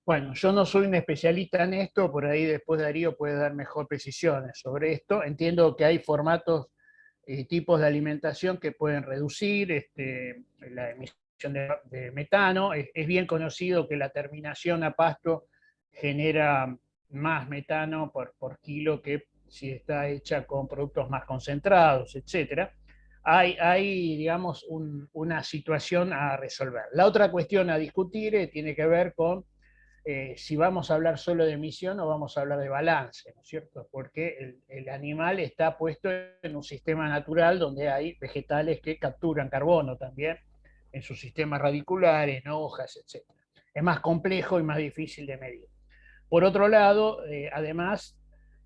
Bueno, yo no soy un especialista en esto, por ahí después Darío puede dar mejor precisiones sobre esto. Entiendo que hay formatos, tipos de alimentación que pueden reducir la emisión de metano. Es bien conocido que la terminación a pasto genera más metano por kilo que si está hecha con productos más concentrados, etc. Hay digamos, una situación a resolver. La otra cuestión a discutir tiene que ver con si vamos a hablar solo de emisión o vamos a hablar de balance, ¿no es cierto? Porque el animal está puesto en un sistema natural donde hay vegetales que capturan carbono también en sus sistemas radiculares, en hojas, etc. Es más complejo y más difícil de medir. Por otro lado, además,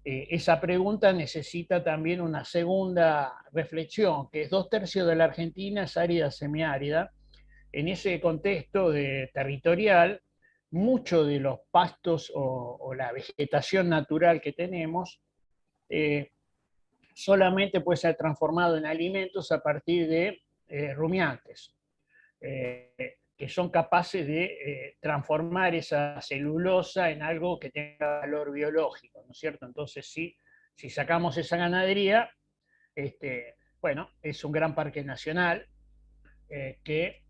esa pregunta necesita también una segunda reflexión, que es 2/3 de la Argentina es árida semiárida. En ese contexto territorial, muchos de los pastos o la vegetación natural que tenemos solamente puede ser transformado en alimentos a partir de rumiantes, que son capaces de transformar esa celulosa en algo que tenga valor biológico, ¿no es cierto? Entonces, si sacamos esa ganadería, bueno, es un gran parque nacional que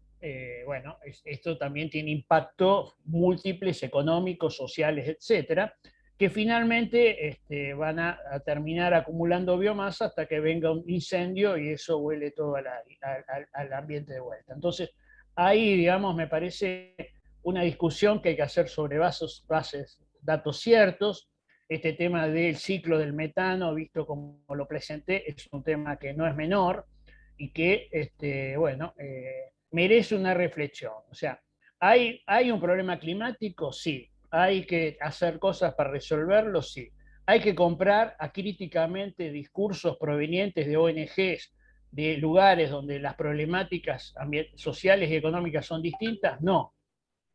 bueno, esto también tiene impactos múltiples, económicos, sociales, etcétera, que finalmente van a terminar acumulando biomasa hasta que venga un incendio y eso huele todo al ambiente de vuelta. Entonces, ahí, digamos, me parece una discusión que hay que hacer sobre bases, datos ciertos. Este tema del ciclo del metano, visto como lo presenté, es un tema que no es menor y que, bueno, merece una reflexión. O sea, ¿hay un problema climático? Sí. ¿Hay que hacer cosas para resolverlo? Sí. ¿Hay que comprar acríticamente discursos provenientes de ONGs, de lugares donde las problemáticas sociales y económicas son distintas? No.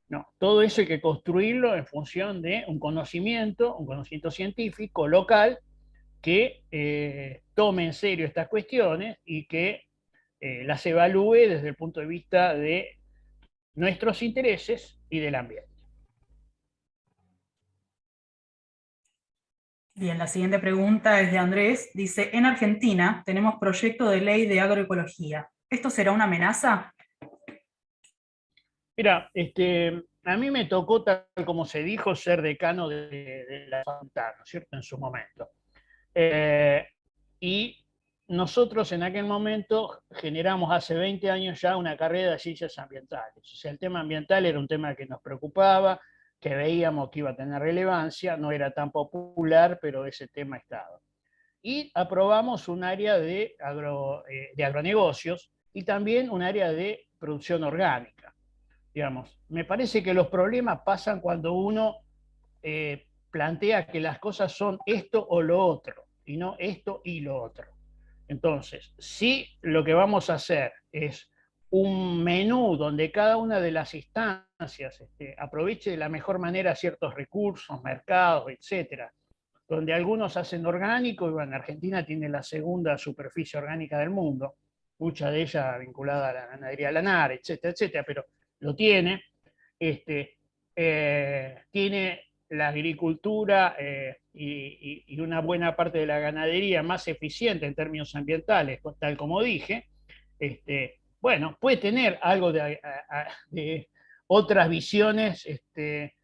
No. Todo eso hay que construirlo en función de un conocimiento científico local que tome en serio estas cuestiones y que las evalúe desde el punto de vista de nuestros intereses y del ambiente. Bien, la siguiente pregunta es de Andrés. Dice, en Argentina tenemos proyecto de ley de agroecología. ¿Esto será una amenaza? Mira, a mí me tocó, tal como se dijo, ser decano de la facultad, ¿no es cierto?, en su momento. Y nosotros en aquel momento generamos hace 20 años ya una carrera de ciencias ambientales. O sea, el tema ambiental era un tema que nos preocupaba, que veíamos que iba a tener relevancia, no era tan popular, pero ese tema estaba. Y aprobamos un área de agronegocios y también un área de producción orgánica. Digamos, me parece que los problemas pasan cuando uno plantea que las cosas son esto o lo otro, y no esto y lo otro. Entonces, si lo que vamos a hacer es un menú donde cada una de las instancias aproveche de la mejor manera ciertos recursos, mercados, etcétera, donde algunos hacen orgánico, y bueno, Argentina tiene la segunda superficie orgánica del mundo, mucha de ella vinculada a la ganadería lanar, etcétera, etcétera, pero lo tiene, tiene la agricultura y una buena parte de la ganadería más eficiente en términos ambientales, tal como dije, bueno, puede tener algo de otras visiones de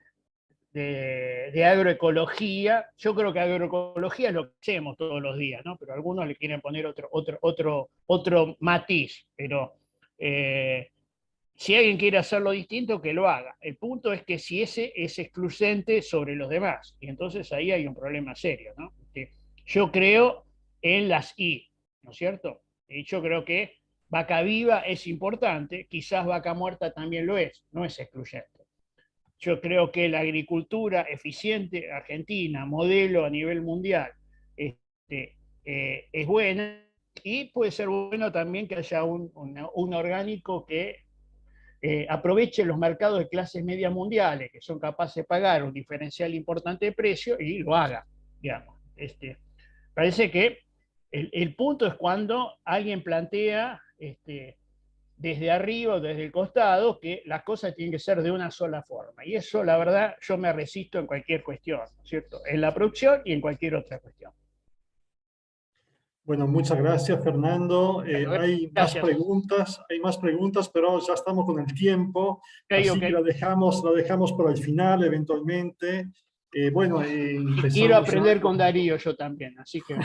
agroecología. Yo creo que agroecología es lo que hacemos todos los días, ¿no? Pero algunos le quieren poner otro matiz, pero si alguien quiere hacerlo distinto, que lo haga. El punto es que si ese es excluyente sobre los demás, y entonces ahí hay un problema serio, ¿no? Yo creo en las I, ¿no es cierto? Y yo creo que vaca viva es importante, quizás vaca muerta también lo es, no es excluyente. Yo creo que la agricultura eficiente argentina, modelo a nivel mundial, es buena, y puede ser bueno también que haya un orgánico que aproveche los mercados de clases medias mundiales, que son capaces de pagar un diferencial importante de precio, y lo haga, digamos. Parece que el punto es cuando alguien plantea desde arriba o desde el costado que las cosas tienen que ser de una sola forma. Y eso, la verdad, yo me resisto en cualquier cuestión, ¿cierto? En la producción y en cualquier otra cuestión. Bueno, muchas gracias, Fernando. Hay más preguntas, pero ya estamos con el tiempo, así que la dejamos para el final eventualmente. Bueno, Quiero aprender ya. con Darío yo también, así que...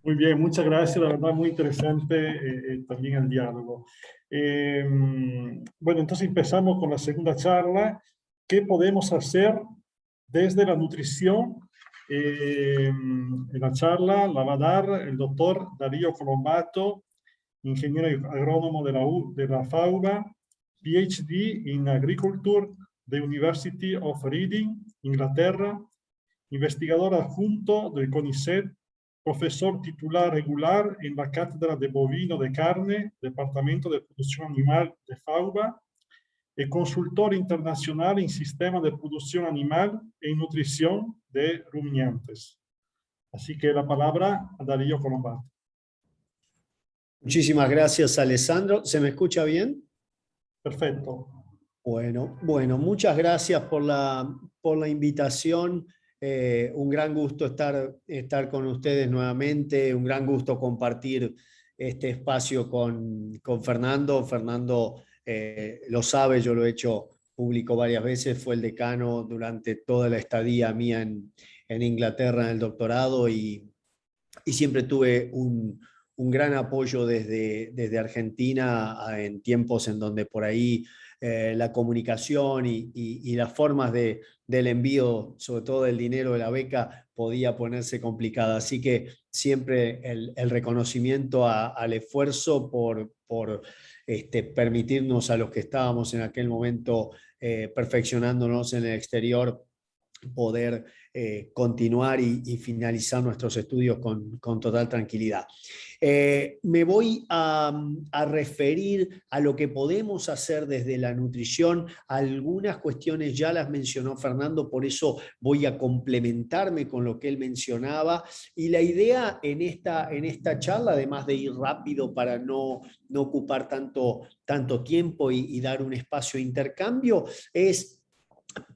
Muy bien, muchas gracias, la verdad muy interesante también el diálogo. Bueno, entonces empezamos con la segunda charla. ¿Qué podemos hacer desde la nutrición? En la charla la va a dar el doctor Darío Colombato, ingeniero agrónomo de la FAUBA, PhD in Agriculture, de University of Reading, Inglaterra, investigador adjunto del CONICET, profesor titular regular en la Cátedra de Bovino de Carne, Departamento de Producción Animal de FAUBA, y consultor internacional en Sistema de Producción Animal y Nutrición de Rumiantes. Así que la palabra a Darío Colombato. Muchísimas gracias, Alessandro. ¿Se me escucha bien? Perfecto. Bueno, muchas gracias por la invitación. Un gran gusto estar con ustedes nuevamente, un gran gusto compartir este espacio con Fernando. Fernando lo sabe, yo lo he hecho público varias veces, fue el decano durante toda la estadía mía en Inglaterra en el doctorado y siempre tuve un gran apoyo desde Argentina en tiempos en donde por ahí la comunicación y las formas del envío, sobre todo del dinero de la beca, podía ponerse complicada. Así que siempre el reconocimiento al esfuerzo por permitirnos a los que estábamos en aquel momento perfeccionándonos en el exterior poder continuar y finalizar nuestros estudios con total tranquilidad. Me voy a referir a lo que podemos hacer desde la nutrición. Algunas cuestiones ya las mencionó Fernando, por eso voy a complementarme con lo que él mencionaba. Y la idea en esta charla, además de ir rápido para no ocupar tanto tiempo y dar un espacio de intercambio, es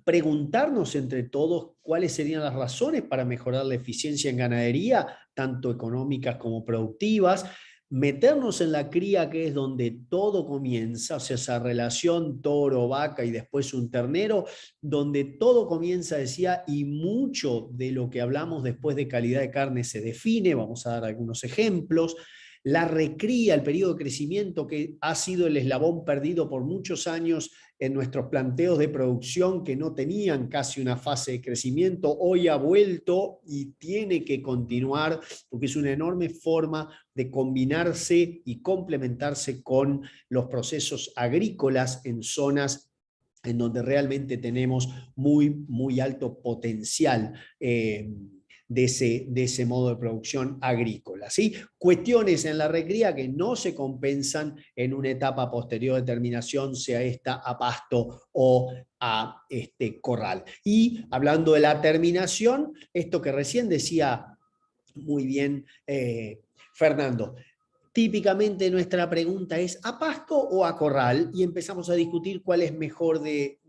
preguntarnos entre todos cuáles serían las razones para mejorar la eficiencia en ganadería, tanto económicas como productivas, meternos en la cría, que es donde todo comienza, o sea, esa relación toro-vaca y después un ternero, donde todo comienza, decía, y mucho de lo que hablamos después de calidad de carne se define. Vamos a dar algunos ejemplos. La recría, el periodo de crecimiento, que ha sido el eslabón perdido por muchos años en nuestros planteos de producción, que no tenían casi una fase de crecimiento, hoy ha vuelto y tiene que continuar, porque es una enorme forma de combinarse y complementarse con los procesos agrícolas en zonas en donde realmente tenemos muy alto potencial de ese modo de producción agrícola, ¿sí? Cuestiones en la recría que no se compensan en una etapa posterior de terminación, sea esta a pasto o a corral. Y hablando de la terminación, esto que recién decía muy bien Fernando, típicamente nuestra pregunta es ¿a pasto o a corral? Y empezamos a discutir cuál es mejor de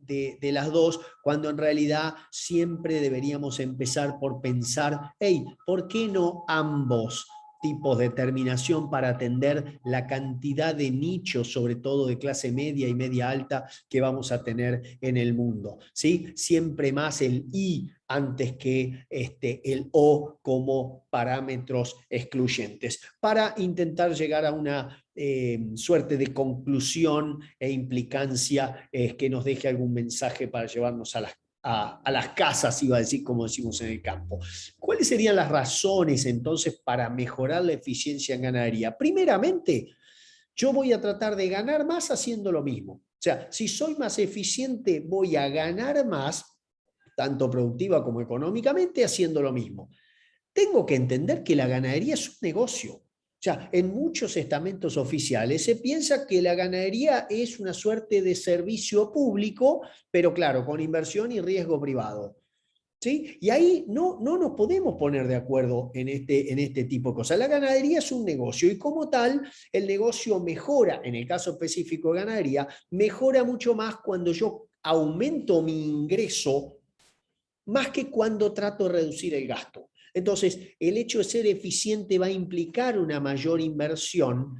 las dos, cuando en realidad siempre deberíamos empezar por pensar, hey, ¿por qué no ambos tipos de terminación para atender la cantidad de nichos, sobre todo de clase media y media alta, que vamos a tener en el mundo? ¿Sí? Siempre más el I antes que el O como parámetros excluyentes, para intentar llegar a una suerte de conclusión e implicancia que nos deje algún mensaje para llevarnos a las casas, iba a decir, como decimos en el campo. ¿Cuáles serían las razones entonces para mejorar la eficiencia en ganadería? Primeramente, yo voy a tratar de ganar más haciendo lo mismo. O sea, si soy más eficiente, voy a ganar más, tanto productiva como económicamente, haciendo lo mismo. Tengo que entender que la ganadería es un negocio. O sea, en muchos estamentos oficiales se piensa que la ganadería es una suerte de servicio público, pero claro, con inversión y riesgo privado. ¿Sí? Y ahí no nos podemos poner de acuerdo en este tipo de cosas. La ganadería es un negocio y como tal, el negocio mejora, en el caso específico de ganadería, mejora mucho más cuando yo aumento mi ingreso más que cuando trato de reducir el gasto. Entonces, el hecho de ser eficiente va a implicar una mayor inversión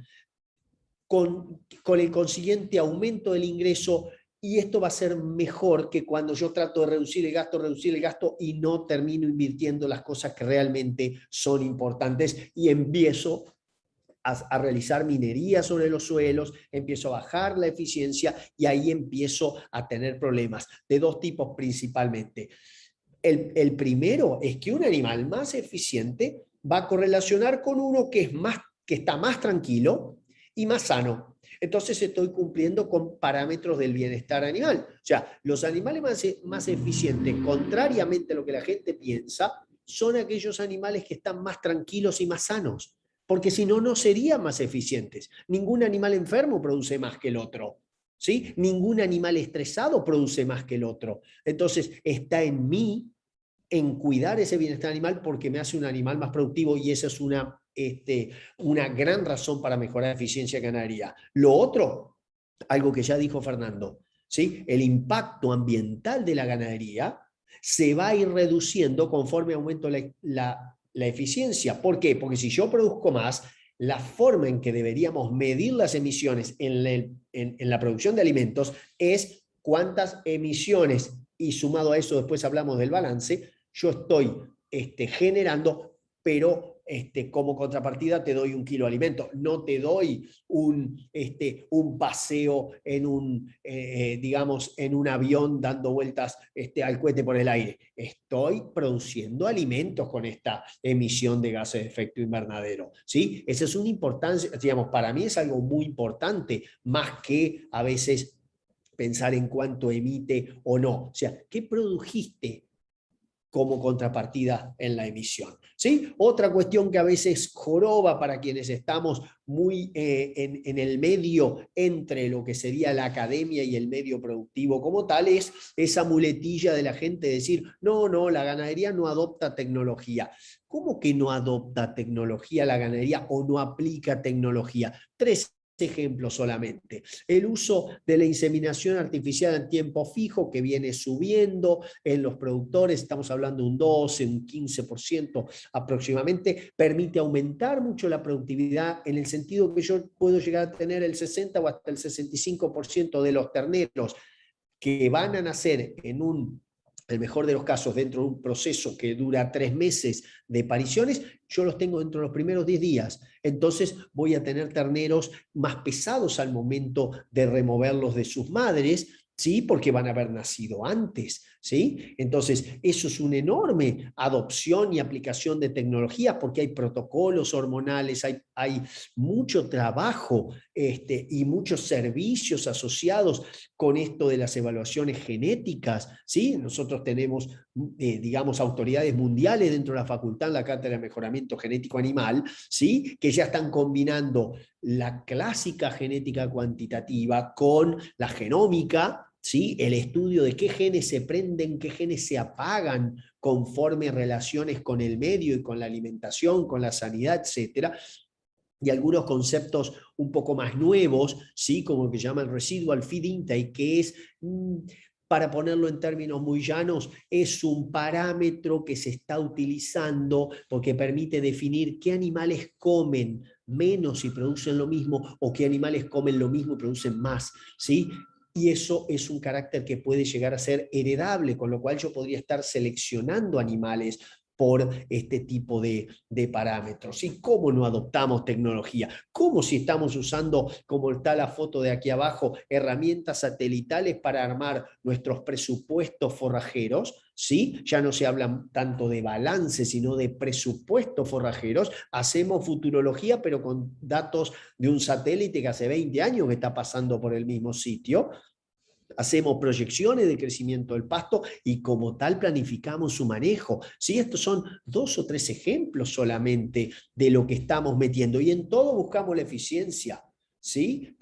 con el consiguiente aumento del ingreso y esto va a ser mejor que cuando yo trato de reducir el gasto y no termino invirtiendo las cosas que realmente son importantes y empiezo a realizar minería sobre los suelos, empiezo a bajar la eficiencia y ahí empiezo a tener problemas de dos tipos principalmente. El primero es que un animal más eficiente va a correlacionar con uno que está más tranquilo y más sano. Entonces estoy cumpliendo con parámetros del bienestar animal. O sea, los animales más eficientes, contrariamente a lo que la gente piensa, son aquellos animales que están más tranquilos y más sanos. Porque si no, no serían más eficientes. Ningún animal enfermo produce más que el otro. ¿Sí? Ningún animal estresado produce más que el otro. Entonces, está en mí en cuidar ese bienestar animal porque me hace un animal más productivo y esa es una gran razón para mejorar la eficiencia ganadería. Lo otro, algo que ya dijo Fernando, ¿sí? El impacto ambiental de la ganadería se va a ir reduciendo conforme aumento la eficiencia. ¿Por qué? Porque si yo produzco más, la forma en que deberíamos medir las emisiones en la producción de alimentos es cuántas emisiones, y sumado a eso después hablamos del balance, yo estoy generando, pero como contrapartida te doy 1 kilo de alimento, no te doy un paseo digamos, en un avión dando vueltas al cohete por el aire. Estoy produciendo alimentos con esta emisión de gases de efecto invernadero, ¿sí? Esa es una importancia, digamos, para mí es algo muy importante, más que a veces pensar en cuánto emite o no. O sea, ¿qué produjiste como contrapartida en la emisión? ¿Sí? Otra cuestión que a veces joroba para quienes estamos muy en el medio entre lo que sería la academia y el medio productivo como tal, es esa muletilla de la gente decir, no, la ganadería no adopta tecnología. ¿Cómo que no adopta tecnología la ganadería o no aplica tecnología? 3 ejemplos solamente. El uso de la inseminación artificial en tiempo fijo que viene subiendo en los productores, estamos hablando de un 12, un 15% aproximadamente, permite aumentar mucho la productividad en el sentido que yo puedo llegar a tener el 60 o hasta el 65% de los terneros que van a nacer en el mejor de los casos, dentro de un proceso que dura 3 meses de pariciones, yo los tengo dentro de los primeros 10 días. Entonces voy a tener terneros más pesados al momento de removerlos de sus madres, ¿sí? Porque van a haber nacido antes, ¿sí? Entonces, eso es una enorme adopción y aplicación de tecnología porque hay protocolos hormonales, hay mucho trabajo y muchos servicios asociados con esto de las evaluaciones genéticas, ¿sí? Nosotros tenemos, digamos, autoridades mundiales dentro de la facultad, en la Cátedra de Mejoramiento Genético Animal, ¿sí? Que ya están combinando la clásica genética cuantitativa con la genómica, ¿sí? El estudio de qué genes se prenden, qué genes se apagan conforme relaciones con el medio y con la alimentación, con la sanidad, etcétera. Y algunos conceptos un poco más nuevos, ¿sí? Como el que llama el residual feed intake, que es, para ponerlo en términos muy llanos, es un parámetro que se está utilizando porque permite definir qué animales comen menos y producen lo mismo, o qué animales comen lo mismo y producen más, ¿sí? Y eso es un carácter que puede llegar a ser heredable, con lo cual yo podría estar seleccionando animales por este tipo de parámetros. ¿Y cómo no adoptamos tecnología? ¿Cómo si estamos usando, como está la foto de aquí abajo, herramientas satelitales para armar nuestros presupuestos forrajeros? ¿Sí? Ya no se habla tanto de balance, sino de presupuestos forrajeros. Hacemos futurología, pero con datos de un satélite que hace 20 años que está pasando por el mismo sitio. Hacemos proyecciones de crecimiento del pasto y como tal planificamos su manejo. ¿Sí? Estos son 2 o 3 ejemplos solamente de lo que estamos metiendo y en todo buscamos la eficiencia. ¿Sí?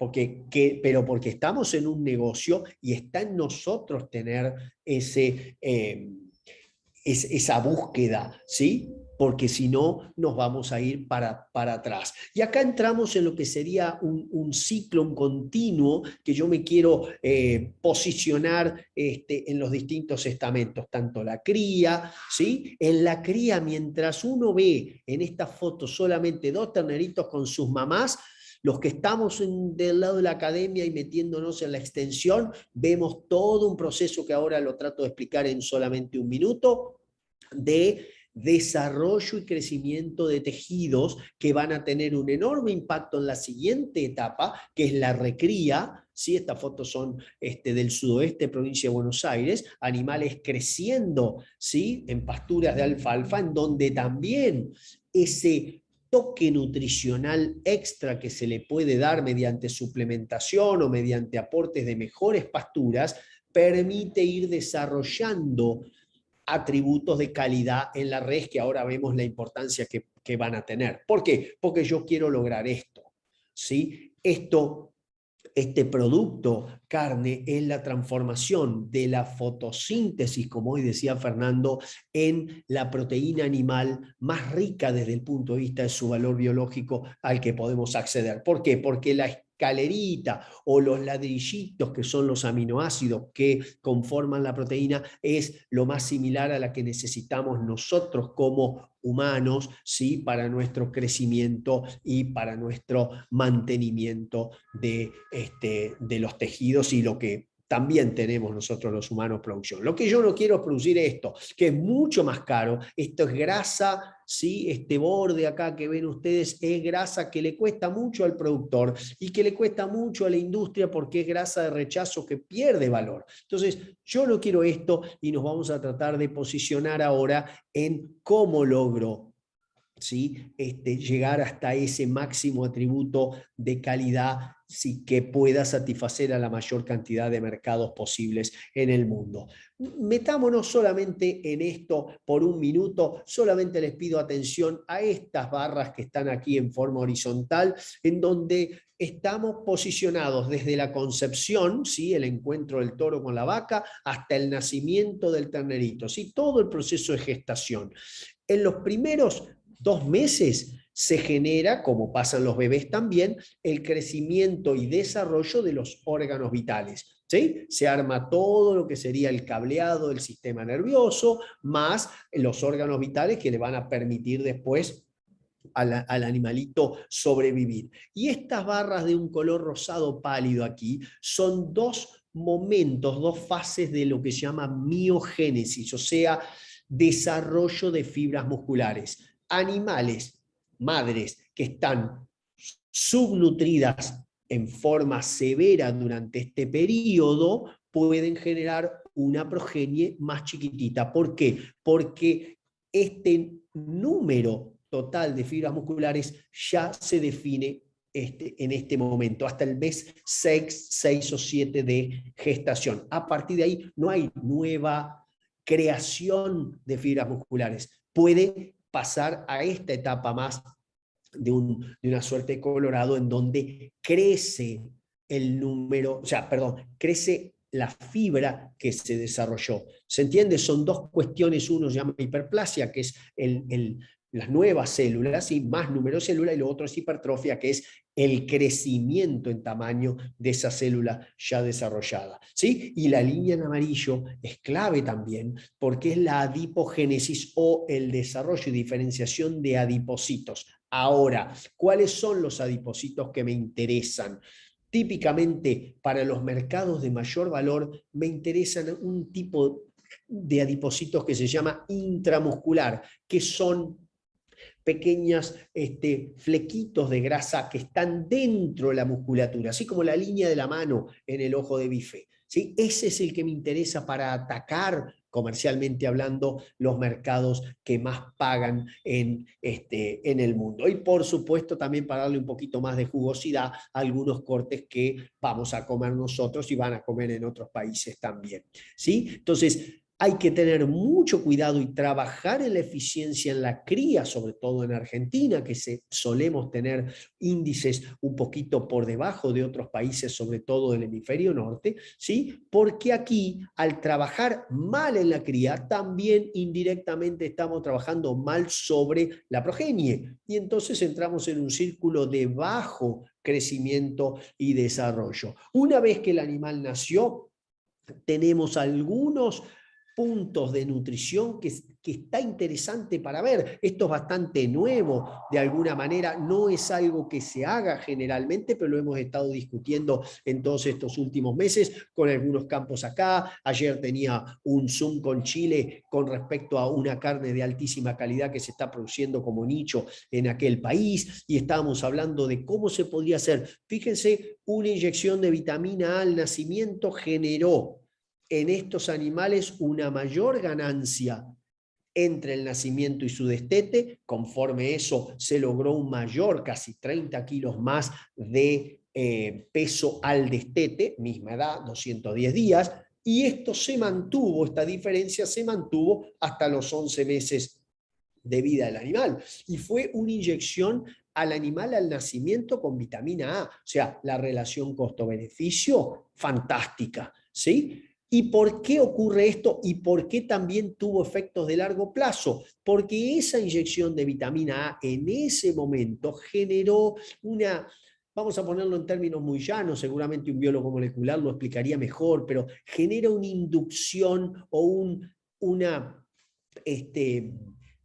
Pero porque estamos en un negocio y está en nosotros tener esa búsqueda, ¿sí? Porque si no, nos vamos a ir para atrás. Y acá entramos en lo que sería un ciclo, un continuo, que yo me quiero posicionar en los distintos estamentos, tanto la cría, ¿sí? En la cría, mientras uno ve en esta foto solamente 2 terneritos con sus mamás, Los que estamos del lado de la academia y metiéndonos en la extensión, vemos todo un proceso que ahora lo trato de explicar en solamente un minuto, de desarrollo y crecimiento de tejidos que van a tener un enorme impacto en la siguiente etapa, que es la recría. ¿Sí? Estas fotos son del sudoeste, provincia de Buenos Aires, animales creciendo, ¿sí? En pasturas de alfalfa, en donde también ese toque nutricional extra que se le puede dar mediante suplementación o mediante aportes de mejores pasturas, permite ir desarrollando atributos de calidad en la res que ahora vemos la importancia que van a tener. ¿Por qué? Porque yo quiero lograr esto, ¿sí? Este producto, carne, es la transformación de la fotosíntesis, como hoy decía Fernando, en la proteína animal más rica desde el punto de vista de su valor biológico al que podemos acceder. ¿Por qué? Porque la escalerita o los ladrillitos, que son los aminoácidos que conforman la proteína, es lo más similar a la que necesitamos nosotros como humanos, ¿sí? Para nuestro crecimiento y para nuestro mantenimiento de los tejidos y lo que también tenemos nosotros los humanos producción. Lo que yo no quiero es producir esto, que es mucho más caro. Esto es grasa, ¿sí? Este borde acá que ven ustedes es grasa que le cuesta mucho al productor y que le cuesta mucho a la industria porque es grasa de rechazo que pierde valor. Entonces, yo no quiero esto y nos vamos a tratar de posicionar ahora en cómo logro, ¿sí? Llegar hasta ese máximo atributo de calidad, sí, que pueda satisfacer a la mayor cantidad de mercados posibles en el mundo. Metámonos solamente en esto por un minuto, solamente les pido atención a estas barras que están aquí en forma horizontal, en donde estamos posicionados desde la concepción, ¿sí? El encuentro del toro con la vaca, hasta el nacimiento del ternerito, ¿sí? Todo el proceso de gestación. En los primeros 2 meses se genera, como pasan los bebés también, el crecimiento y desarrollo de los órganos vitales. ¿Sí? Se arma todo lo que sería el cableado del sistema nervioso, más los órganos vitales que le van a permitir después al animalito sobrevivir. Y estas barras de un color rosado pálido aquí son 2 momentos, 2 fases de lo que se llama miogénesis, o sea, desarrollo de fibras musculares. Animales, madres que están subnutridas en forma severa durante este periodo, pueden generar una progenie más chiquitita. ¿Por qué? Porque este número total de fibras musculares ya se define en este momento, hasta el mes 6 o 7 de gestación. A partir de ahí no hay nueva creación de fibras musculares. Puede pasar a esta etapa más de una suerte de colorado en donde crece el número, crece la fibra que se desarrolló. ¿Se entiende? Son 2 cuestiones. Uno se llama hiperplasia, que es las nuevas células, y más número de células, y lo otro es hipertrofia, que es el crecimiento en tamaño de esa célula ya desarrollada, ¿sí? Y la línea en amarillo es clave también porque es la adipogénesis o el desarrollo y diferenciación de adipocitos. Ahora, ¿cuáles son los adipocitos que me interesan? Típicamente para los mercados de mayor valor me interesan un tipo de adipocitos que se llama intramuscular, que son pequeños flequitos de grasa que están dentro de la musculatura, así como la línea de la mano en el ojo de bife, ¿sí? Ese es el que me interesa para atacar, comercialmente hablando, los mercados que más pagan en el mundo. Y por supuesto también para darle un poquito más de jugosidad a algunos cortes que vamos a comer nosotros y van a comer en otros países también, ¿sí? Entonces, hay que tener mucho cuidado y trabajar en la eficiencia en la cría, sobre todo en Argentina, que solemos tener índices un poquito por debajo de otros países, sobre todo del hemisferio norte, ¿sí? Porque aquí, al trabajar mal en la cría, también indirectamente estamos trabajando mal sobre la progenie. Y entonces entramos en un círculo de bajo crecimiento y desarrollo. Una vez que el animal nació, tenemos algunos puntos de nutrición que que está interesante para ver. Esto es bastante nuevo, de alguna manera, no es algo que se haga generalmente, pero lo hemos estado discutiendo en todos estos últimos meses con algunos campos acá. Ayer tenía un Zoom con Chile con respecto a una carne de altísima calidad que se está produciendo como nicho en aquel país, y estábamos hablando de cómo se podría hacer. Fíjense, una inyección de vitamina A al nacimiento generó en estos animales una mayor ganancia entre el nacimiento y su destete. Conforme eso se logró un mayor, casi 30 kilos más de peso al destete, misma edad, 210 días, y esto se mantuvo, esta diferencia se mantuvo hasta los 11 meses de vida del animal. Y fue una inyección al animal al nacimiento con vitamina A. O sea, la relación costo-beneficio, fantástica, ¿sí? ¿Y por qué ocurre esto? ¿Y por qué también tuvo efectos de largo plazo? Porque esa inyección de vitamina A en ese momento generó una, vamos a ponerlo en términos muy llanos, seguramente un biólogo molecular lo explicaría mejor, pero genera una inducción o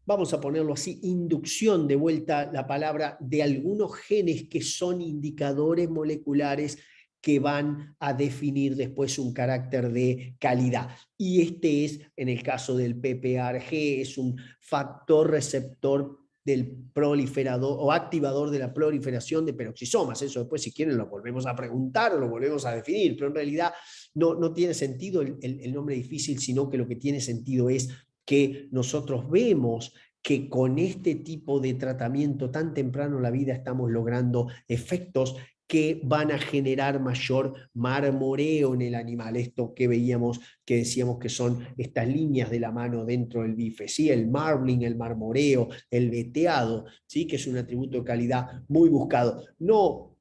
vamos a ponerlo así, inducción, de vuelta la palabra, de algunos genes que son indicadores moleculares que van a definir después un carácter de calidad. Y este es, en el caso del PPARG, es un factor receptor del proliferador o activador de la proliferación de peroxisomas. Eso después, si quieren, lo volvemos a preguntar o lo volvemos a definir, pero en realidad no tiene sentido el nombre difícil, sino que lo que tiene sentido es que nosotros vemos que con este tipo de tratamiento tan temprano en la vida estamos logrando efectos que van a generar mayor marmoreo en el animal. Esto que veíamos, que decíamos que son estas líneas de la mano dentro del bife, ¿sí? El marbling, el marmoreo, el veteado, ¿sí? Que es un atributo de calidad muy buscado. No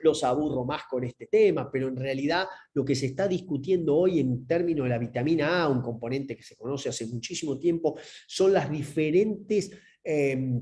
los aburro más con este tema, pero en realidad lo que se está discutiendo hoy en términos de la vitamina A, un componente que se conoce hace muchísimo tiempo, son las diferentes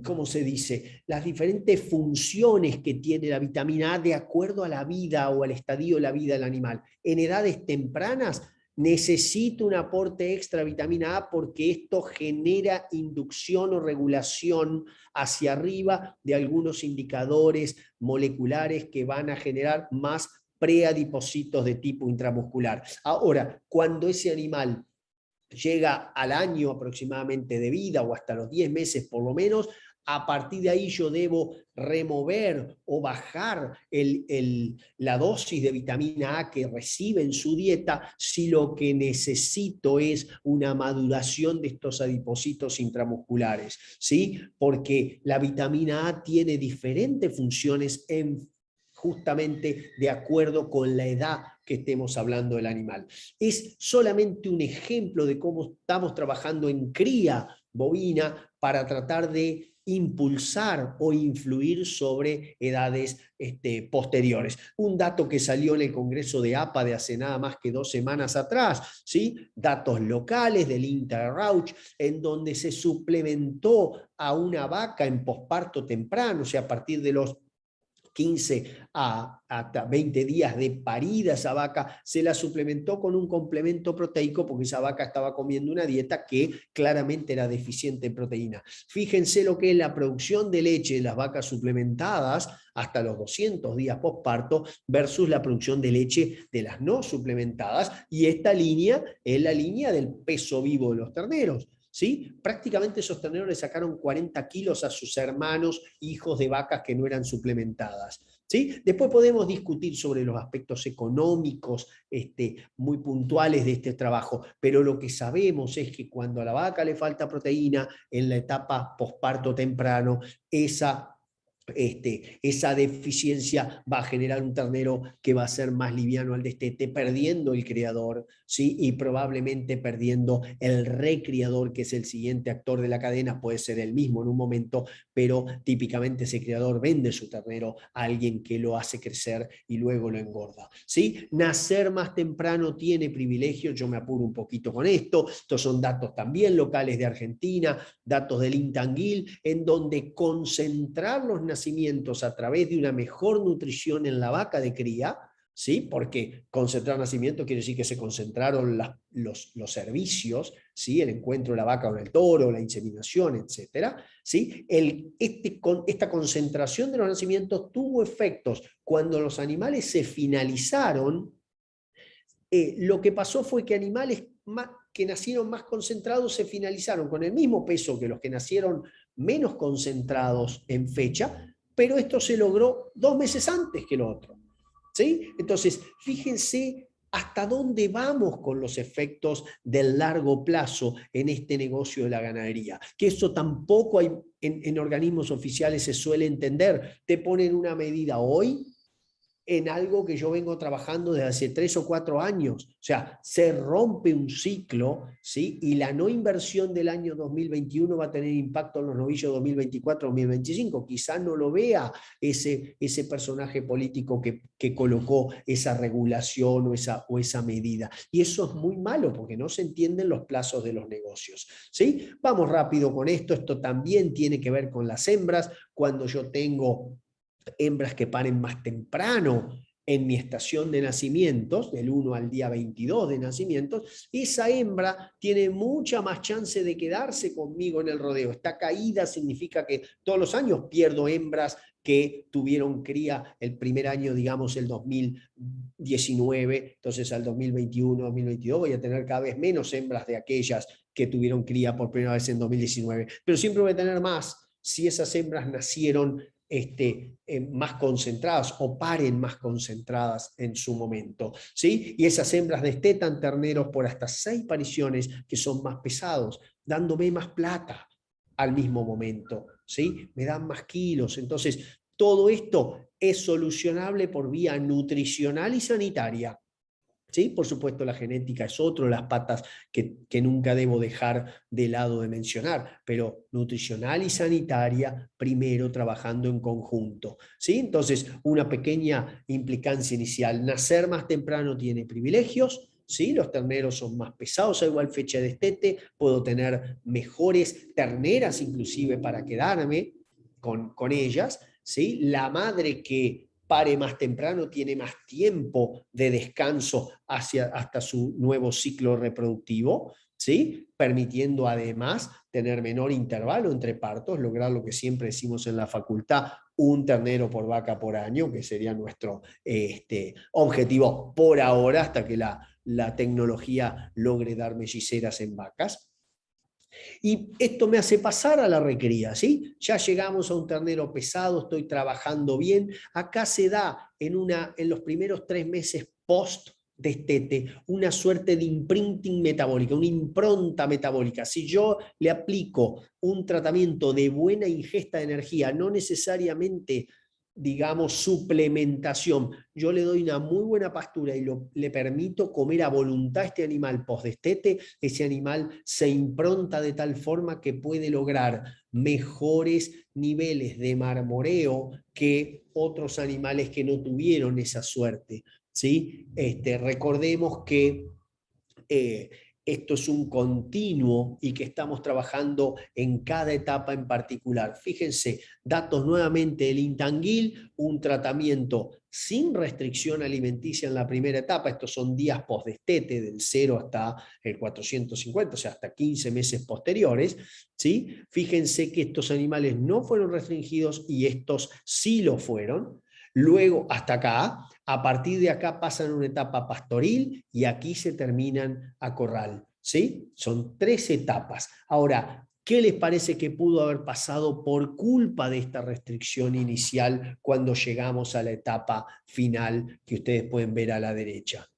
¿cómo se dice? Las diferentes funciones que tiene la vitamina A de acuerdo a la vida o al estadio de la vida del animal. En edades tempranas necesita un aporte extra de vitamina A porque esto genera inducción o regulación hacia arriba de algunos indicadores moleculares que van a generar más preadipocitos de tipo intramuscular. Ahora, cuando ese animal llega al año aproximadamente de vida o hasta los 10 meses por lo menos, a partir de ahí yo debo remover o bajar la dosis de vitamina A que recibe en su dieta si lo que necesito es una maduración de estos adipocitos intramusculares, ¿sí? Porque la vitamina A tiene diferentes funciones justamente de acuerdo con la edad que estemos hablando del animal. Es solamente un ejemplo de cómo estamos trabajando en cría bovina para tratar de impulsar o influir sobre edades posteriores. Un dato que salió en el Congreso de APA de hace nada más que 2 semanas atrás, ¿sí? Datos locales del Inter-Rauch, en donde se suplementó a una vaca en posparto temprano, o sea, a partir de los 15 hasta 20 días de parida esa vaca, se la suplementó con un complemento proteico porque esa vaca estaba comiendo una dieta que claramente era deficiente en proteína. Fíjense lo que es la producción de leche de las vacas suplementadas hasta los 200 días postparto versus la producción de leche de las no suplementadas, y esta línea es la línea del peso vivo de los terneros. ¿Sí? Prácticamente esos terneros le sacaron 40 kilos a sus hermanos, hijos de vacas que no eran suplementadas. ¿Sí? Después podemos discutir sobre los aspectos económicos muy puntuales de este trabajo, pero lo que sabemos es que cuando a la vaca le falta proteína en la etapa posparto temprano, esa deficiencia va a generar un ternero que va a ser más liviano al destete, perdiendo el criador, ¿sí? Y probablemente perdiendo el recriador, que es el siguiente actor de la cadena. Puede ser el mismo en un momento, pero típicamente ese criador vende su ternero a alguien que lo hace crecer y luego lo engorda, ¿sí? Nacer más temprano tiene privilegios, yo me apuro un poquito con esto. Estos son datos también locales de Argentina, datos del Intanguil, en donde concentrar los nacimientos a través de una mejor nutrición en la vaca de cría, ¿sí? Porque concentrar nacimiento quiere decir que se concentraron los servicios, ¿sí? El encuentro de la vaca con el toro, la inseminación, etc. ¿Sí? Esta concentración de los nacimientos tuvo efectos cuando los animales se finalizaron. Lo que pasó fue que animales que nacieron más concentrados se finalizaron con el mismo peso que los que nacieron menos concentrados en fecha, pero esto se logró 2 meses antes que lo otro. ¿Sí? Entonces, fíjense hasta dónde vamos con los efectos del largo plazo en este negocio de la ganadería. Que eso tampoco hay en organismos oficiales se suele entender. Te ponen una medida hoy en algo que yo vengo trabajando desde hace 3 o 4 años. O sea, se rompe un ciclo, ¿sí? Y la no inversión del año 2021 va a tener impacto en los novillos 2024-2025. Quizás no lo vea ese personaje político que colocó esa regulación o esa medida. Y eso es muy malo porque no se entienden los plazos de los negocios, ¿sí? Vamos rápido con esto. Esto también tiene que ver con las hembras. Cuando yo tengo hembras que paren más temprano en mi estación de nacimientos, del 1 al día 22 de nacimientos, esa hembra tiene mucha más chance de quedarse conmigo en el rodeo. Esta caída significa que todos los años pierdo hembras que tuvieron cría el primer año, digamos, el 2019, entonces al 2021, 2022 voy a tener cada vez menos hembras de aquellas que tuvieron cría por primera vez en 2019, pero siempre voy a tener más si esas hembras nacieron más concentradas o paren más concentradas en su momento, ¿sí? Y esas hembras destetan terneros por hasta 6 pariciones que son más pesados, dándome más plata al mismo momento, ¿sí? Me dan más kilos. Entonces, todo esto es solucionable por vía nutricional y sanitaria. ¿Sí? Por supuesto, la genética es otro de las patas que nunca debo dejar de lado de mencionar, pero nutricional y sanitaria primero trabajando en conjunto, ¿sí? Entonces, una pequeña implicancia inicial. Nacer más temprano tiene privilegios, ¿sí? Los terneros son más pesados a igual fecha de destete, puedo tener mejores terneras inclusive para quedarme con ellas, ¿sí? La madre que pare más temprano tiene más tiempo de descanso hasta su nuevo ciclo reproductivo, ¿sí? Permitiendo además tener menor intervalo entre partos, lograr lo que siempre decimos en la facultad, un ternero por vaca por año, que sería nuestro objetivo por ahora, hasta que la tecnología logre dar melliceras en vacas. Y esto me hace pasar a la recría, ¿sí? Ya llegamos a un ternero pesado, estoy trabajando bien. Acá se da en los primeros 3 meses post destete una suerte de imprinting metabólica, una impronta metabólica. Si yo le aplico un tratamiento de buena ingesta de energía, no necesariamente, digamos, suplementación, yo le doy una muy buena pastura y le permito comer a voluntad a este animal postdestete, ese animal se impronta de tal forma que puede lograr mejores niveles de marmoreo que otros animales que no tuvieron esa suerte, ¿sí? Recordemos que esto es un continuo y que estamos trabajando en cada etapa en particular. Fíjense, datos nuevamente del Intanguil, un tratamiento sin restricción alimenticia en la primera etapa, estos son días postdestete, del 0 hasta el 450, o sea, hasta 15 meses posteriores, ¿sí? Fíjense que estos animales no fueron restringidos y estos sí lo fueron. Luego, hasta acá, a partir de acá pasan a una etapa pastoril y aquí se terminan a corral, ¿sí? Son 3 etapas. Ahora, ¿qué les parece que pudo haber pasado por culpa de esta restricción inicial cuando llegamos a la etapa final que ustedes pueden ver a la derecha?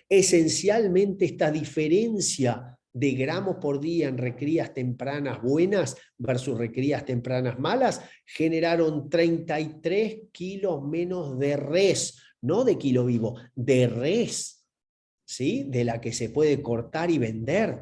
Esencialmente esta diferencia de gramos por día en recrías tempranas buenas versus recrías tempranas malas, generaron 33 kilos menos de res, no de kilo vivo, de res, ¿sí? De la que se puede cortar y vender.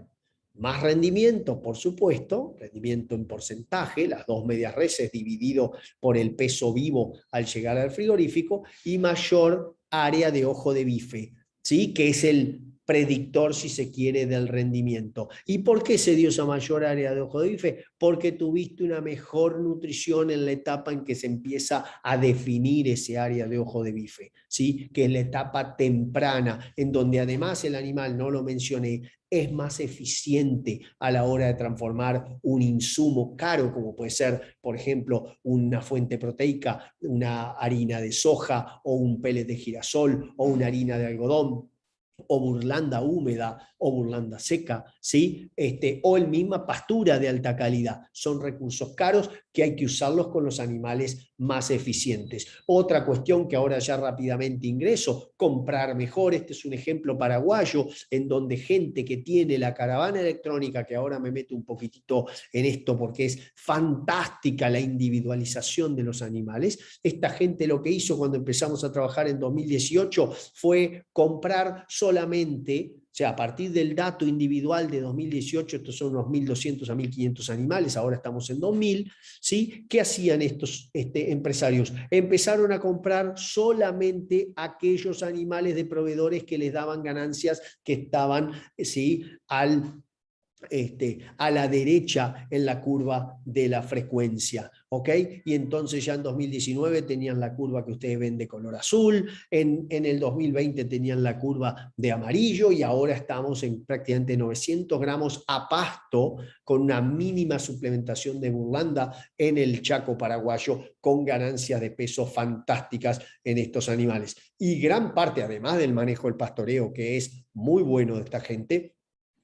Más rendimiento, por supuesto, rendimiento en porcentaje, las 2 medias reses dividido por el peso vivo al llegar al frigorífico, y mayor área de ojo de bife, ¿sí? Que es el predictor, si se quiere, del rendimiento. ¿Y por qué se dio esa mayor área de ojo de bife? Porque tuviste una mejor nutrición en la etapa en que se empieza a definir ese área de ojo de bife, ¿sí? Que es la etapa temprana, en donde además el animal, no lo mencioné, es más eficiente a la hora de transformar un insumo caro, como puede ser, por ejemplo, una fuente proteica, una harina de soja o un pellet de girasol o una harina de algodón, o burlanda húmeda o burlanda seca, ¿sí? O el misma pastura de alta calidad. Son recursos caros que hay que usarlos con los animales más eficientes. Otra cuestión que ahora ya rápidamente ingreso, comprar mejor. Este es un ejemplo paraguayo en donde gente que tiene la caravana electrónica, que ahora me meto un poquitito en esto porque es fantástica la individualización de los animales. Esta gente lo que hizo cuando empezamos a trabajar en 2018 fue comprar solamente, o sea, a partir del dato individual de 2018, estos son unos 1.200 a 1.500 animales, ahora estamos en 2.000, ¿sí? ¿Qué hacían estos empresarios? Empezaron a comprar solamente aquellos animales de proveedores que les daban ganancias que estaban, ¿sí? A la derecha en la curva de la frecuencia, ¿ok? Y entonces ya en 2019 tenían la curva que ustedes ven de color azul, en el 2020 tenían la curva de amarillo y ahora estamos en prácticamente 900 gramos a pasto con una mínima suplementación de burlanda en el Chaco paraguayo con ganancias de peso fantásticas en estos animales. Y gran parte, además del manejo del pastoreo, que es muy bueno de esta gente,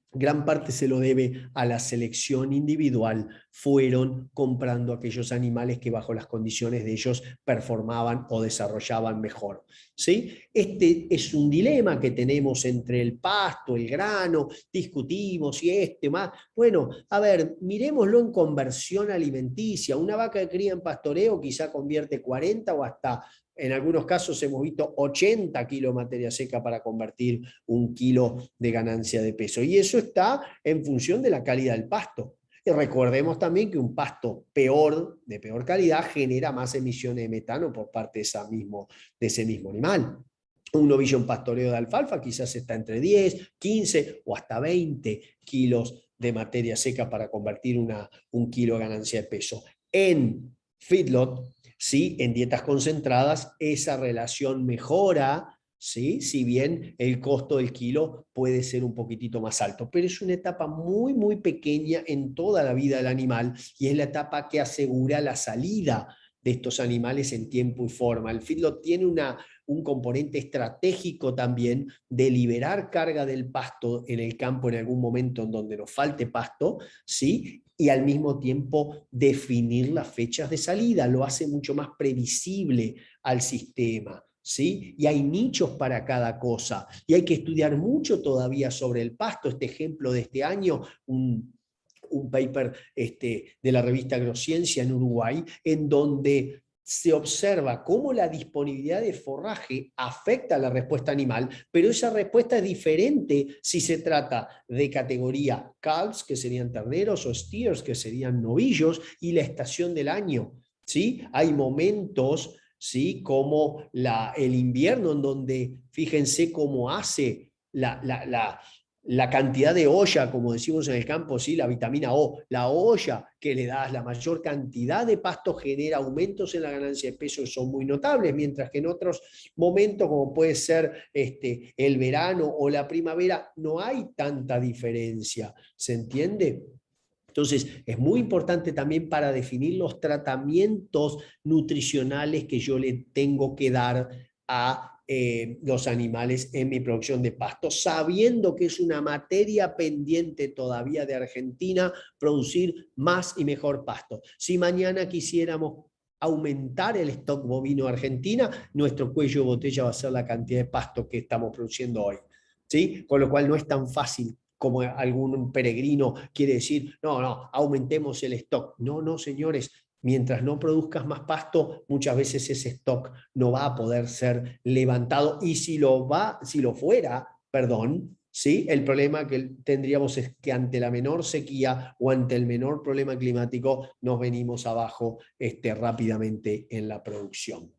gran parte se lo debe a la selección individual. Fueron comprando aquellos animales que bajo las condiciones de ellos performaban o desarrollaban mejor, ¿sí? Este es un dilema que tenemos entre el pasto, el grano, discutimos y más. Bueno, a ver, miremoslo en conversión alimenticia. Una vaca que cría en pastoreo quizá convierte 40 o hasta, en algunos casos hemos visto 80 kilos de materia seca para convertir 1 kilo de ganancia de peso. Y eso está en función de la calidad del pasto. Y recordemos también que un pasto de peor calidad genera más emisiones de metano por parte de ese mismo animal. Un novillo en pastoreo de alfalfa quizás está entre 10, 15 o hasta 20 kilos de materia seca para convertir 1 kilo de ganancia de peso. En feedlot, ¿sí? En dietas concentradas, esa relación mejora, ¿sí? Si bien el costo del kilo puede ser un poquitito más alto, pero es una etapa muy, muy pequeña en toda la vida del animal y es la etapa que asegura la salida de estos animales en tiempo y forma. El feedlot tiene un componente estratégico también de liberar carga del pasto en el campo en algún momento en donde nos falte pasto, ¿sí? Y al mismo tiempo definir las fechas de salida, lo hace mucho más previsible al sistema, ¿sí? Y hay nichos para cada cosa, y hay que estudiar mucho todavía sobre el pasto. Este ejemplo de este año, un paper de la revista Agrociencia en Uruguay, en donde se observa cómo la disponibilidad de forraje afecta a la respuesta animal, pero esa respuesta es diferente si se trata de categoría calves, que serían terneros, o steers, que serían novillos, y la estación del año, ¿sí? Hay momentos, ¿sí? Como el invierno, en donde fíjense cómo hace la cantidad de olla, como decimos en el campo, ¿sí? La vitamina O, la olla que le das, la mayor cantidad de pasto genera aumentos en la ganancia de peso que son muy notables, mientras que en otros momentos, como puede ser el verano o la primavera, no hay tanta diferencia. ¿Se entiende? Entonces, es muy importante también para definir los tratamientos nutricionales que yo le tengo que dar a los animales en mi producción de pasto, sabiendo que es una materia pendiente todavía de Argentina producir más y mejor pasto. Si mañana quisiéramos aumentar el stock bovino de Argentina, nuestro cuello de botella va a ser la cantidad de pasto que estamos produciendo hoy, ¿sí? Con lo cual no es tan fácil como algún peregrino quiere decir, no, aumentemos el stock. No, señores, mientras no produzcas más pasto, muchas veces ese stock no va a poder ser levantado, y si lo fuera, ¿sí? El problema que tendríamos es que ante la menor sequía o ante el menor problema climático nos venimos abajo rápidamente en la producción.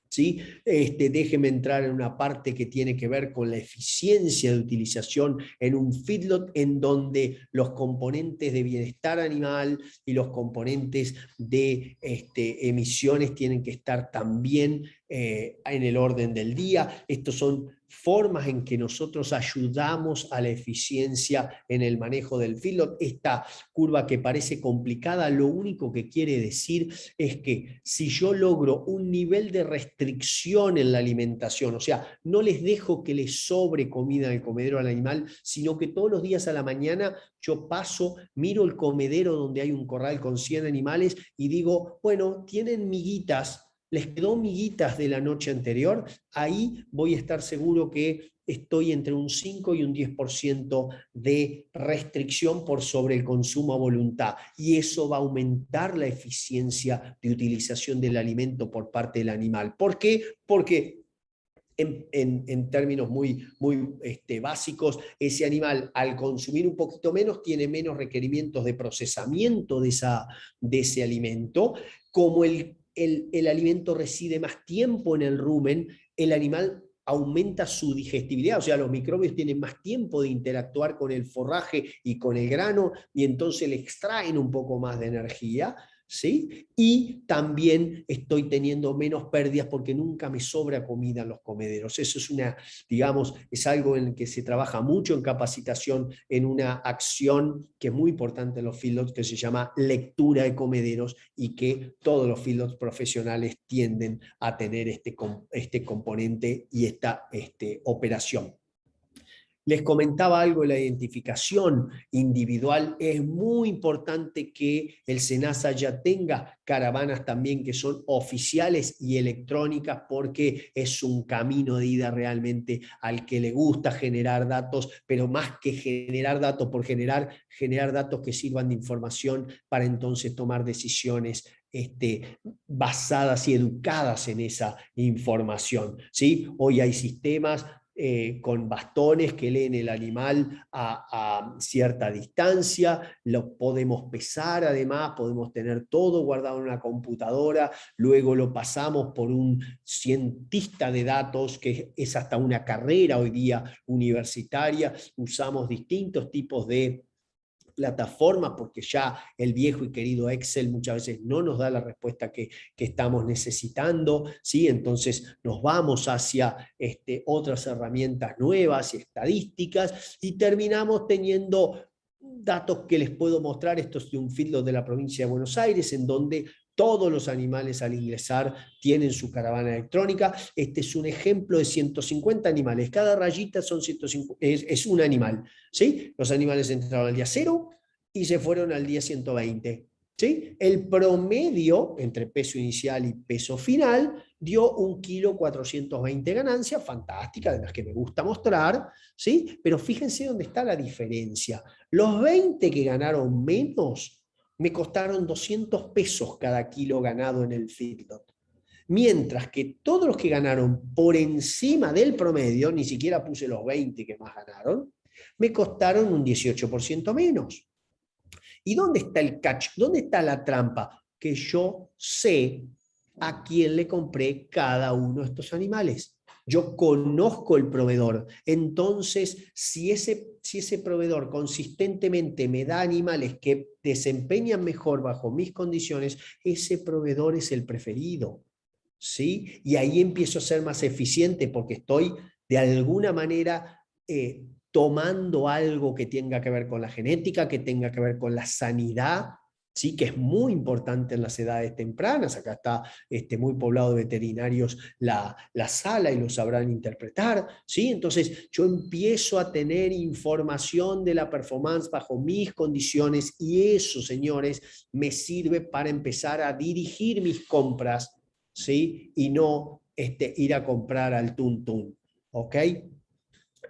¿sí? Déjeme entrar en una parte que tiene que ver con la eficiencia de utilización en un feedlot en donde los componentes de bienestar animal y los componentes de emisiones tienen que estar también en el orden del día. Estos son formas en que nosotros ayudamos a la eficiencia en el manejo del feedlot. Esta curva que parece complicada, lo único que quiere decir es que si yo logro un nivel de restricción en la alimentación, o sea, no les dejo que les sobre comida en el comedero al animal, sino que todos los días a la mañana yo paso, miro el comedero donde hay un corral con 100 animales y digo, bueno, tienen miguitas, les quedó miguitas de la noche anterior, ahí voy a estar seguro que estoy entre un 5 y un 10% de restricción por sobre el consumo a voluntad. Y eso va a aumentar la eficiencia de utilización del alimento por parte del animal. ¿Por qué? Porque en términos muy básicos, ese animal al consumir un poquito menos tiene menos requerimientos de procesamiento de ese alimento. Como el alimento reside más tiempo en el rumen, el animal aumenta su digestibilidad, o sea, los microbios tienen más tiempo de interactuar con el forraje y con el grano, y entonces le extraen un poco más de energía, ¿sí? Y también estoy teniendo menos pérdidas porque nunca me sobra comida en los comederos. Eso es digamos, es algo en el que se trabaja mucho en capacitación, en una acción que es muy importante en los feedlots, que se llama lectura de comederos, y que todos los feedlots profesionales tienden a tener este componente y esta operación. Les comentaba algo de la identificación individual. Es muy importante que el SENASA ya tenga caravanas también que son oficiales y electrónicas, porque es un camino de ida realmente al que le gusta generar datos, pero más que generar datos por generar datos que sirvan de información para entonces tomar decisiones basadas y educadas en esa información, ¿sí? Hoy hay sistemas con bastones que leen el animal a cierta distancia, lo podemos pesar, además podemos tener todo guardado en una computadora, luego lo pasamos por un cientista de datos, que es hasta una carrera hoy día universitaria. Usamos distintos tipos de plataformas, porque ya el viejo y querido Excel muchas veces no nos da la respuesta que estamos necesitando, ¿sí? Entonces nos vamos hacia otras herramientas nuevas y estadísticas, y terminamos teniendo datos que les puedo mostrar. Esto es de un feedlot de la provincia de Buenos Aires, en donde todos los animales al ingresar tienen su caravana electrónica. Este es un ejemplo de 150 animales. Cada rayita son 150, es un animal, ¿sí? Los animales entraron al día 0 y se fueron al día 120. ¿Sí? El promedio entre peso inicial y peso final dio 1,420 kg ganancia, fantástica, de las que me gusta mostrar, ¿sí? Pero fíjense dónde está la diferencia. Los 20 que ganaron menos me costaron 200 pesos cada kilo ganado en el feedlot. Mientras que todos los que ganaron por encima del promedio, ni siquiera puse los 20 que más ganaron, me costaron un 18% menos. ¿Y dónde está el catch? ¿Dónde está la trampa? Que yo sé a quién le compré cada uno de estos animales. Yo conozco el proveedor. Entonces, si ese proveedor consistentemente me da animales que desempeñan mejor bajo mis condiciones, ese proveedor es el preferido, ¿sí? Y ahí empiezo a ser más eficiente, porque estoy de alguna manera tomando algo que tenga que ver con la genética, que tenga que ver con la sanidad, ¿sí? Que es muy importante en las edades tempranas. Acá está muy poblado de veterinarios la sala, y lo sabrán interpretar, ¿sí? Entonces yo empiezo a tener información de la performance bajo mis condiciones, y eso, señores, me sirve para empezar a dirigir mis compras, ¿sí? Y no ir a comprar al tuntún, ¿ok?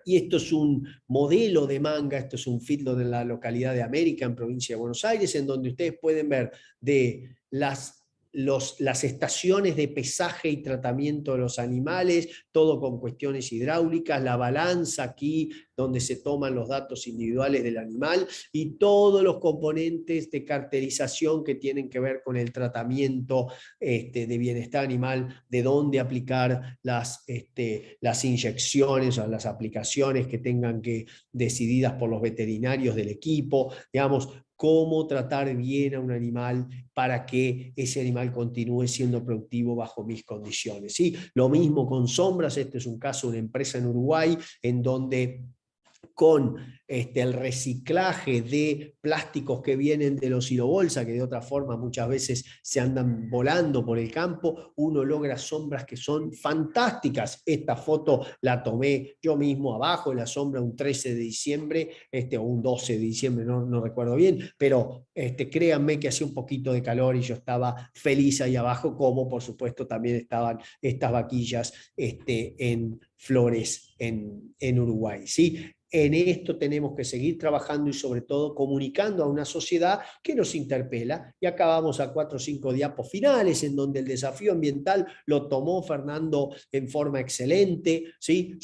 Y esto es un modelo de manga, esto es un feedlot de la localidad de América, en provincia de Buenos Aires, en donde ustedes pueden ver de las estaciones de pesaje y tratamiento de los animales, todo con cuestiones hidráulicas, la balanza aquí donde se toman los datos individuales del animal y todos los componentes de caracterización que tienen que ver con el tratamiento de bienestar animal, de dónde aplicar las inyecciones o las aplicaciones que tengan que decididas por los veterinarios del equipo, digamos, cómo tratar bien a un animal para que ese animal continúe siendo productivo bajo mis condiciones. ¿Sí? Lo mismo con sombras, este es un caso de una empresa en Uruguay en donde con el reciclaje de plásticos que vienen de los silobolsa, que de otra forma muchas veces se andan volando por el campo, uno logra sombras que son fantásticas. Esta foto la tomé yo mismo abajo en la sombra un 13 de diciembre, o un 12 de diciembre, no recuerdo bien, pero créanme que hacía un poquito de calor y yo estaba feliz ahí abajo, como por supuesto también estaban estas vaquillas en Flores en Uruguay, ¿sí? En esto tenemos que seguir trabajando y sobre todo comunicando a una sociedad que nos interpela. Y acá vamos a 4 o 5 diapos finales en donde el desafío ambiental lo tomó Fernando en forma excelente, ¿sí?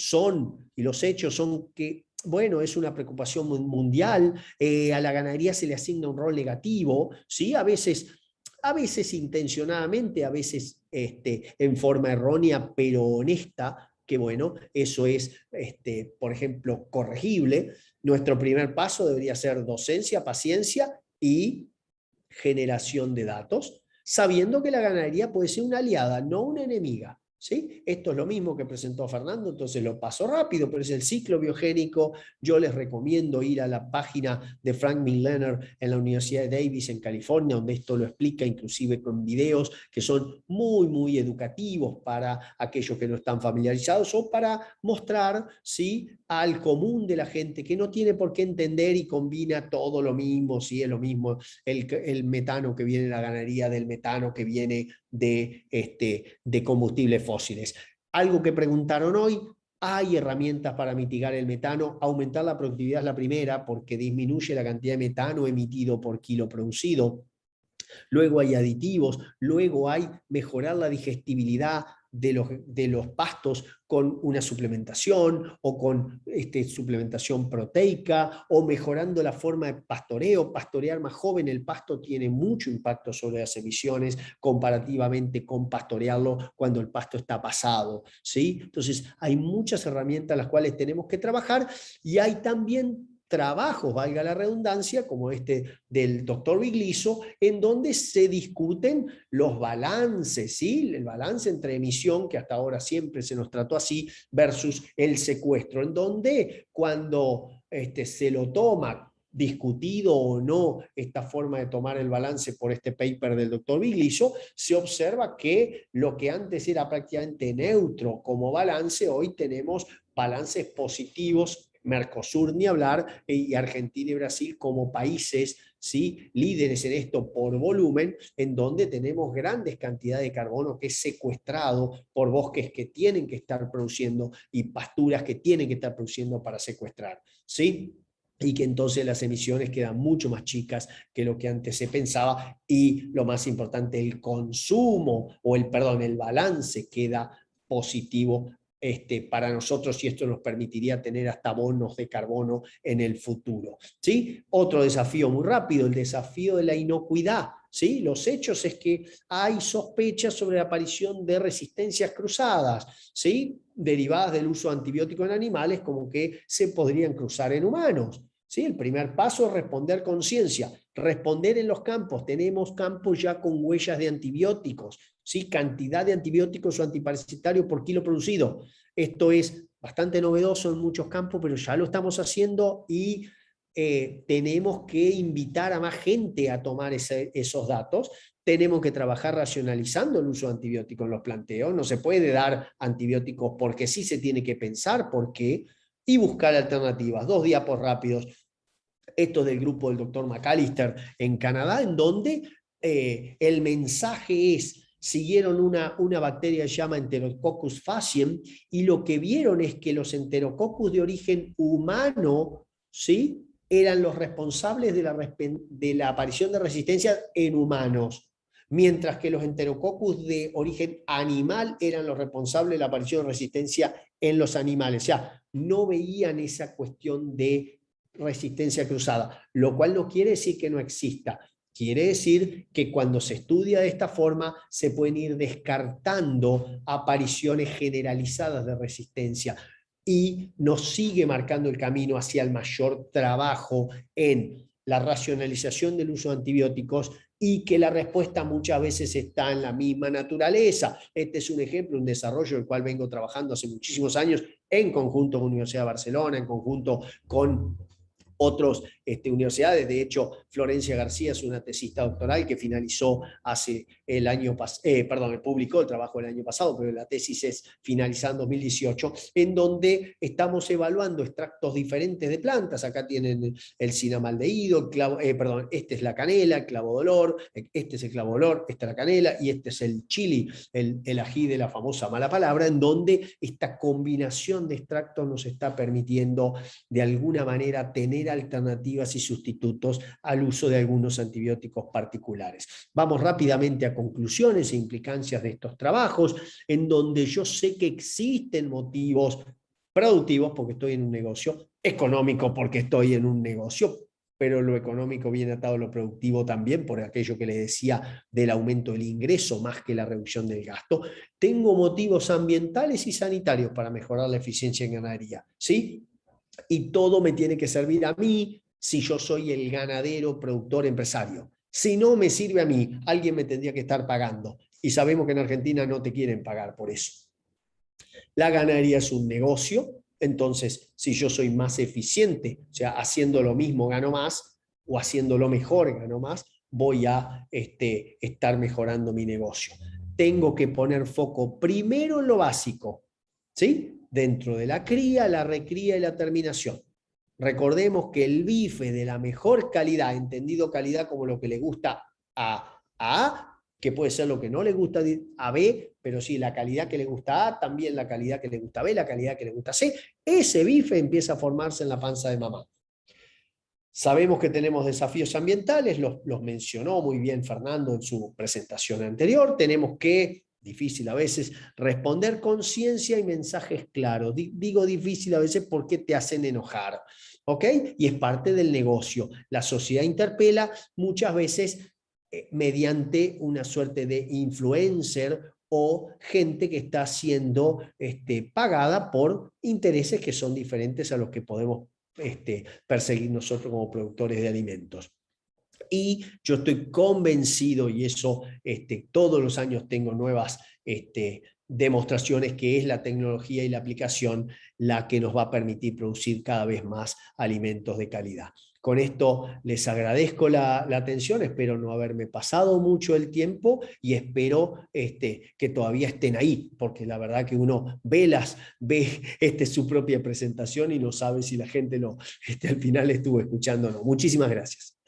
Y los hechos son que, bueno, es una preocupación mundial, a la ganadería se le asigna un rol negativo, ¿sí? A veces intencionadamente, a veces en forma errónea, pero honesta, que bueno, eso es, por ejemplo, corregible. Nuestro primer paso debería ser docencia, paciencia y generación de datos, sabiendo que la ganadería puede ser una aliada, no una enemiga. ¿Sí? Esto es lo mismo que presentó Fernando, entonces lo paso rápido, pero es el ciclo biogénico. Yo les recomiendo ir a la página de Frank Millener en la Universidad de Davis en California, donde esto lo explica, inclusive con videos que son muy, muy educativos para aquellos que no están familiarizados o para mostrar, ¿sí?, al común de la gente que no tiene por qué entender y combina todo lo mismo, ¿sí? Es lo mismo el metano que viene de la ganadería del metano que viene de combustibles fósiles. Algo que preguntaron hoy, hay herramientas para mitigar el metano. Aumentar la productividad es la primera porque disminuye la cantidad de metano emitido por kilo producido. Luego hay aditivos, luego hay mejorar la digestibilidad de los pastos con una suplementación o con suplementación proteica o mejorando la forma de pastoreo. Pastorear más joven el pasto tiene mucho impacto sobre las emisiones comparativamente con pastorearlo cuando el pasto está pasado, ¿sí? Entonces hay muchas herramientas las cuales tenemos que trabajar y hay también trabajos, valga la redundancia, como del doctor Bigliso, en donde se discuten los balances, ¿sí? El balance entre emisión, que hasta ahora siempre se nos trató así, versus el secuestro, en donde cuando se lo toma discutido o no esta forma de tomar el balance por este paper del doctor Bigliso, se observa que lo que antes era prácticamente neutro como balance, hoy tenemos balances positivos. Mercosur ni hablar, y Argentina y Brasil como países, ¿sí?, líderes en esto por volumen, en donde tenemos grandes cantidades de carbono que es secuestrado por bosques que tienen que estar produciendo y pasturas que tienen que estar produciendo para secuestrar, ¿sí? Y que entonces las emisiones quedan mucho más chicas que lo que antes se pensaba y lo más importante, el consumo o el balance queda positivo para nosotros y esto nos permitiría tener hasta bonos de carbono en el futuro, ¿sí? Otro desafío muy rápido, el desafío de la inocuidad, ¿sí? Los hechos es que hay sospechas sobre la aparición de resistencias cruzadas, ¿sí?, derivadas del uso de antibióticos en animales como que se podrían cruzar en humanos. ¿Sí? El primer paso es responder con ciencia, responder en los campos. Tenemos campos ya con huellas de antibióticos, ¿sí?, cantidad de antibióticos o antiparasitarios por kilo producido. Esto es bastante novedoso en muchos campos, pero ya lo estamos haciendo y tenemos que invitar a más gente a tomar esos datos. Tenemos que trabajar racionalizando el uso de antibióticos en los planteos. No se puede dar antibióticos porque sí, se tiene que pensar por qué y buscar alternativas. 2 diapos rápidos. Esto del grupo del doctor McAllister en Canadá, en donde el mensaje es, siguieron una bacteria que se llama Enterococcus faciens y lo que vieron es que los enterococcus de origen humano, ¿sí?, eran los responsables de la aparición de resistencia en humanos. mientras que los Enterococcus de origen animal eran los responsables de la aparición de resistencia en los animales. O sea, no veían esa cuestión de resistencia cruzada, lo cual no quiere decir que no exista. Quiere decir que cuando se estudia de esta forma se pueden ir descartando apariciones generalizadas de resistencia y nos sigue marcando el camino hacia el mayor trabajo en la racionalización del uso de antibióticos y que la respuesta muchas veces está en la misma naturaleza. Este es un ejemplo, un desarrollo del cual vengo trabajando hace muchísimos años en conjunto con la Universidad de Barcelona, en conjunto con otras universidades. De hecho, Florencia García es una tesista doctoral que finalizó hace el año pasado, publicó el trabajo el año pasado, pero la tesis es finalizada en 2018, en donde estamos evaluando extractos diferentes de plantas. Acá tienen el cinamaldehído, este es la canela, el clavodolor, este es el clavodolor, esta es la canela y este es el chili, el ají de la famosa mala palabra, en donde esta combinación de extractos nos está permitiendo de alguna manera tener alternativas y sustitutos al uso de algunos antibióticos particulares. Vamos rápidamente a conclusiones e implicancias de estos trabajos, en donde yo sé que existen motivos productivos porque estoy en un negocio, económico porque estoy en un negocio, pero lo económico viene atado a lo productivo también, por aquello que les decía del aumento del ingreso más que la reducción del gasto. Tengo motivos ambientales y sanitarios para mejorar la eficiencia en ganadería, ¿sí? Y todo me tiene que servir a mí si yo soy el ganadero, productor, empresario. Si no me sirve a mí, alguien me tendría que estar pagando. Y sabemos que en Argentina no te quieren pagar por eso. La ganadería es un negocio, entonces si yo soy más eficiente, o sea, haciendo lo mismo gano más, o haciéndolo mejor gano más, voy a estar mejorando mi negocio. Tengo que poner foco primero en lo básico, ¿sí? Dentro de la cría, la recría y la terminación. Recordemos que el bife de la mejor calidad, entendido calidad como lo que le gusta a A, que puede ser lo que no le gusta a B, pero sí la calidad que le gusta a A, también la calidad que le gusta a B, la calidad que le gusta a C, ese bife empieza a formarse en la panza de mamá. Sabemos que tenemos desafíos ambientales, los mencionó muy bien Fernando en su presentación anterior. Tenemos que, difícil a veces, responder con ciencia y mensajes claros. Digo difícil a veces porque te hacen enojar, ¿ok? Y es parte del negocio. La sociedad interpela muchas veces mediante una suerte de influencer o gente que está siendo pagada por intereses que son diferentes a los que podemos perseguir nosotros como productores de alimentos. Y yo estoy convencido, y eso todos los años tengo nuevas demostraciones, que es la tecnología y la aplicación la que nos va a permitir producir cada vez más alimentos de calidad. Con esto les agradezco la atención, espero no haberme pasado mucho el tiempo y espero que todavía estén ahí, porque la verdad que uno ve su propia presentación y no sabe si la gente al final estuvo escuchando o no. Muchísimas gracias.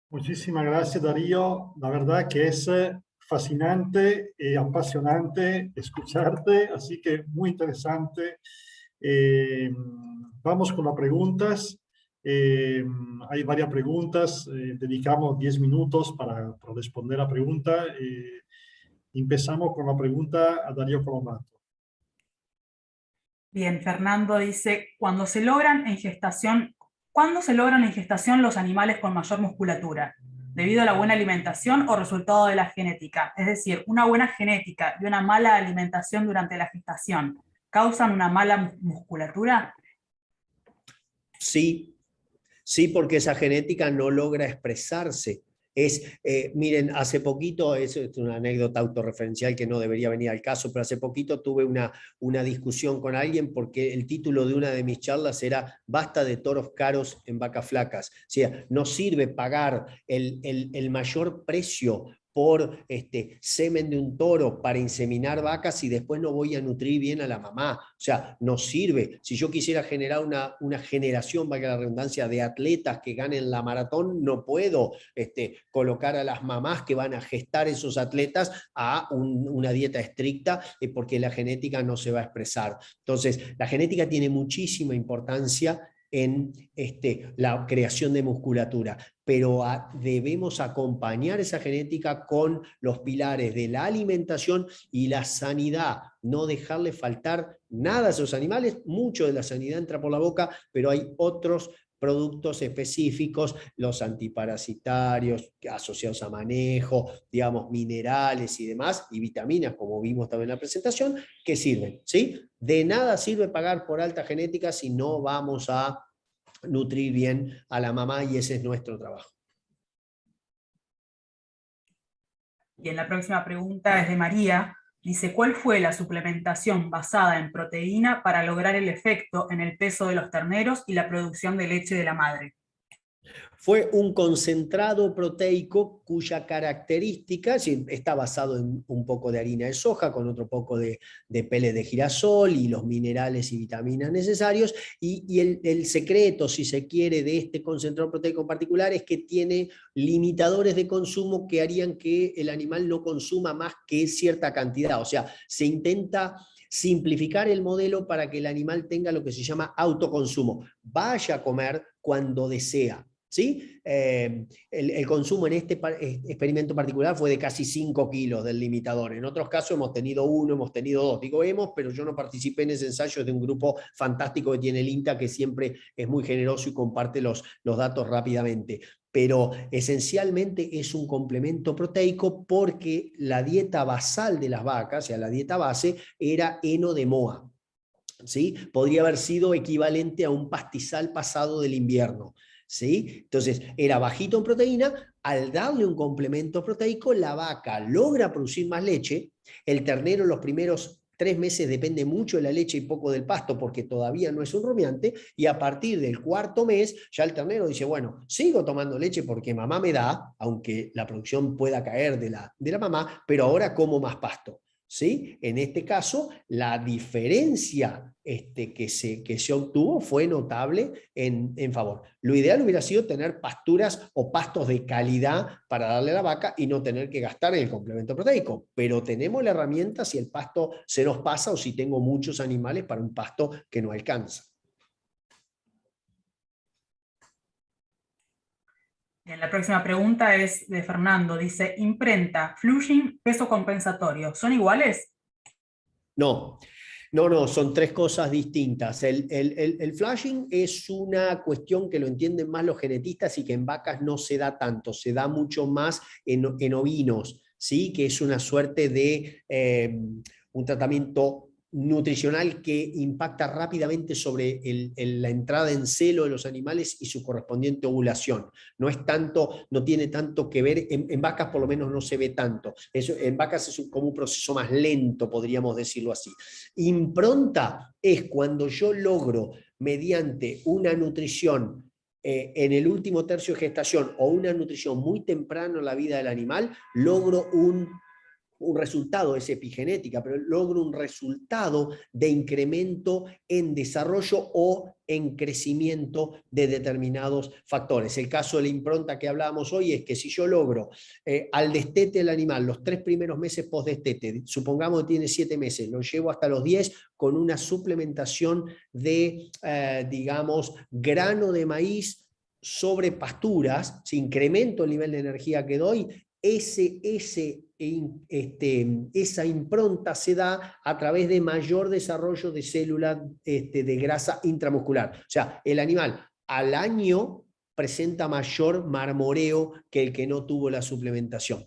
Muchísimas gracias, Darío. La verdad que es fascinante y apasionante escucharte, así que muy interesante. Vamos con las preguntas. Hay varias preguntas, dedicamos 10 minutos para responder a la pregunta. Empezamos con la pregunta a Darío Colombato. Bien, Fernando dice, ¿cuándo se logran en gestación los animales con mayor musculatura? ¿Debido a la buena alimentación o resultado de la genética? Es decir, una buena genética y una mala alimentación durante la gestación, ¿causan una mala musculatura? Sí, porque esa genética no logra expresarse. Miren, hace poquito, es una anécdota autorreferencial que no debería venir al caso, pero hace poquito tuve una discusión con alguien porque el título de una de mis charlas era "Basta de toros caros en vacas flacas". O sea, no sirve pagar el mayor precio por semen de un toro para inseminar vacas y después no voy a nutrir bien a la mamá. O sea, no sirve. Si yo quisiera generar una generación, valga la redundancia, de atletas que ganen la maratón, no puedo colocar a las mamás que van a gestar esos atletas a una dieta estricta porque la genética no se va a expresar. Entonces, la genética tiene muchísima importancia. en la creación de musculatura, pero debemos acompañar esa genética con los pilares de la alimentación y la sanidad, no dejarle faltar nada a esos animales. Mucho de la sanidad entra por la boca, pero hay otros productos específicos, los antiparasitarios asociados a manejo, digamos, minerales y demás, y vitaminas, como vimos también en la presentación, que sirven, ¿sí? De nada sirve pagar por alta genética si no vamos a nutrir bien a la mamá, y ese es nuestro trabajo. Y en la próxima pregunta es de María. Dice, ¿cuál fue la suplementación basada en proteína para lograr el efecto en el peso de los terneros y la producción de leche de la madre? Fue un concentrado proteico cuya característica está basado en un poco de harina de soja con otro poco de pele de girasol y los minerales y vitaminas necesarios. Y el secreto, si se quiere, de este concentrado proteico en particular es que tiene limitadores de consumo que harían que el animal no consuma más que cierta cantidad. O sea, se intenta simplificar el modelo para que el animal tenga lo que se llama autoconsumo. Vaya a comer cuando desea. ¿Sí? El consumo en este experimento particular fue de casi 5 kilos del limitador. En otros casos hemos tenido 1, hemos tenido 2. Digo hemos, pero yo no participé en ese ensayo, de un grupo fantástico que tiene el INTA, que siempre es muy generoso y comparte los datos rápidamente. Pero esencialmente es un complemento proteico porque la dieta basal de las vacas, o sea, la dieta base, era heno de moa. ¿Sí? Podría haber sido equivalente a un pastizal pasado del invierno. ¿Sí? Entonces, era bajito en proteína. Al darle un complemento proteico, la vaca logra producir más leche. El ternero los primeros 3 meses depende mucho de la leche y poco del pasto porque todavía no es un rumiante, y a partir del 4.º mes ya el ternero dice, bueno, sigo tomando leche porque mamá me da, aunque la producción pueda caer de la mamá, pero ahora como más pasto. ¿Sí? En este caso, la diferencia que se obtuvo fue notable en favor. Lo ideal hubiera sido tener pasturas o pastos de calidad para darle a la vaca y no tener que gastar en el complemento proteico, pero tenemos la herramienta si el pasto se nos pasa o si tengo muchos animales para un pasto que no alcanza. Bien, la próxima pregunta es de Fernando. Dice, imprenta, flushing, peso compensatorio, ¿son iguales? No, son 3 cosas distintas. El flushing es una cuestión que lo entienden más los genetistas y que en vacas no se da tanto, se da mucho más en ovinos, ¿sí? Que es una suerte de un tratamiento nutricional que impacta rápidamente sobre la entrada en celo de los animales y su correspondiente ovulación. No tiene tanto que ver, en vacas por lo menos no se ve tanto. En vacas es como un proceso más lento, podríamos decirlo así. Impronta es cuando yo logro, mediante una nutrición en el último tercio de gestación o una nutrición muy temprano en la vida del animal, logro un resultado, es epigenética, pero logro un resultado de incremento en desarrollo o en crecimiento de determinados factores. El caso de la impronta que hablábamos hoy es que si yo logro al destete del animal, los 3 primeros meses post-destete, supongamos que tiene 7 meses, lo llevo hasta los 10 con una suplementación de, digamos, grano de maíz sobre pasturas, si incremento el nivel de energía que doy, esa impronta se da a través de mayor desarrollo de células de grasa intramuscular. O sea, el animal al año presenta mayor marmoreo que el que no tuvo la suplementación.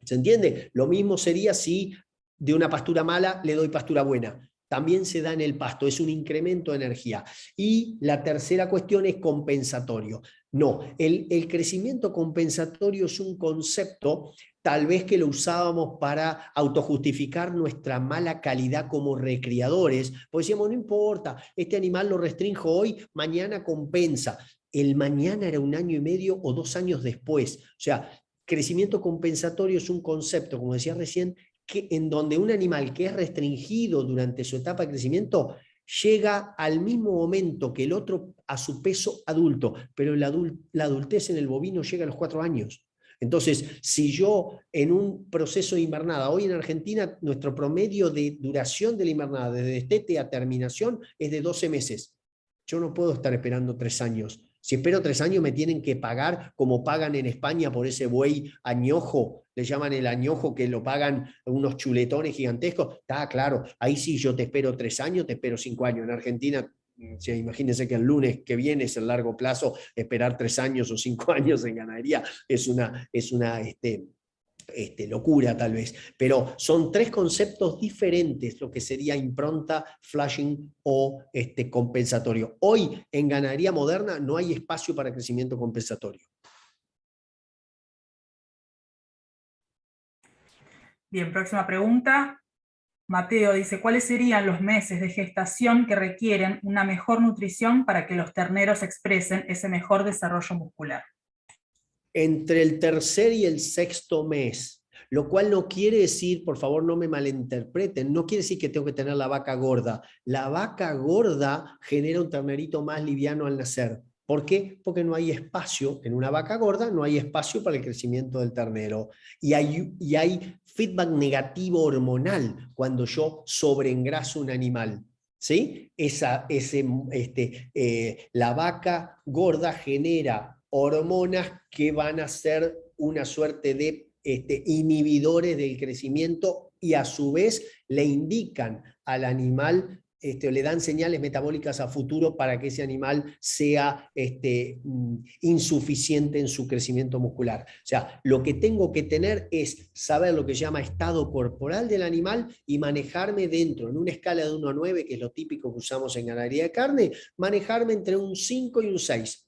¿Se entiende? Lo mismo sería si de una pastura mala le doy pastura buena. También se da en el pasto, es un incremento de energía. Y la tercera cuestión es compensatorio. No, el crecimiento compensatorio es un concepto tal vez que lo usábamos para autojustificar nuestra mala calidad como recriadores, pues decíamos, no importa, este animal lo restrinjo hoy, mañana compensa. El mañana era 1 año y medio o 2 años después. O sea, crecimiento compensatorio es un concepto, como decía recién, en donde un animal que es restringido durante su etapa de crecimiento llega al mismo momento que el otro a su peso adulto, pero la adultez en el bovino llega a los 4 años. Entonces, si yo en un proceso de invernada, hoy en Argentina nuestro promedio de duración de la invernada, desde destete a terminación, es de 12 meses. Yo no puedo estar esperando 3 años. Si espero 3 años me tienen que pagar como pagan en España por ese buey añojo, le llaman el añojo, que lo pagan unos chuletones gigantescos. Está claro, ahí sí yo te espero 3 años, te espero 5 años. En Argentina, imagínense que el lunes que viene es el largo plazo, esperar 3 años o 5 años en ganadería es una locura tal vez, pero son 3 conceptos diferentes, lo que sería impronta, flashing o compensatorio. Hoy en ganadería moderna no hay espacio para crecimiento compensatorio. Bien, próxima pregunta. Mateo dice, ¿cuáles serían los meses de gestación que requieren una mejor nutrición para que los terneros expresen ese mejor desarrollo muscular? Entre el tercer y el sexto mes, lo cual no quiere decir, por favor no me malinterpreten, no quiere decir que tengo que tener la vaca gorda. La vaca gorda genera un ternerito más liviano al nacer. ¿Por qué? Porque no hay espacio, en una vaca gorda no hay espacio para el crecimiento del ternero. Y hay feedback negativo hormonal cuando yo sobreengraso un animal. ¿Sí? La vaca gorda genera hormonas que van a ser una suerte de inhibidores del crecimiento y a su vez le indican al animal, le dan señales metabólicas a futuro para que ese animal sea insuficiente en su crecimiento muscular. O sea, lo que tengo que tener es saber lo que se llama estado corporal del animal y manejarme dentro, en una escala de 1 a 9, que es lo típico que usamos en ganadería de carne, manejarme entre un 5 y un 6.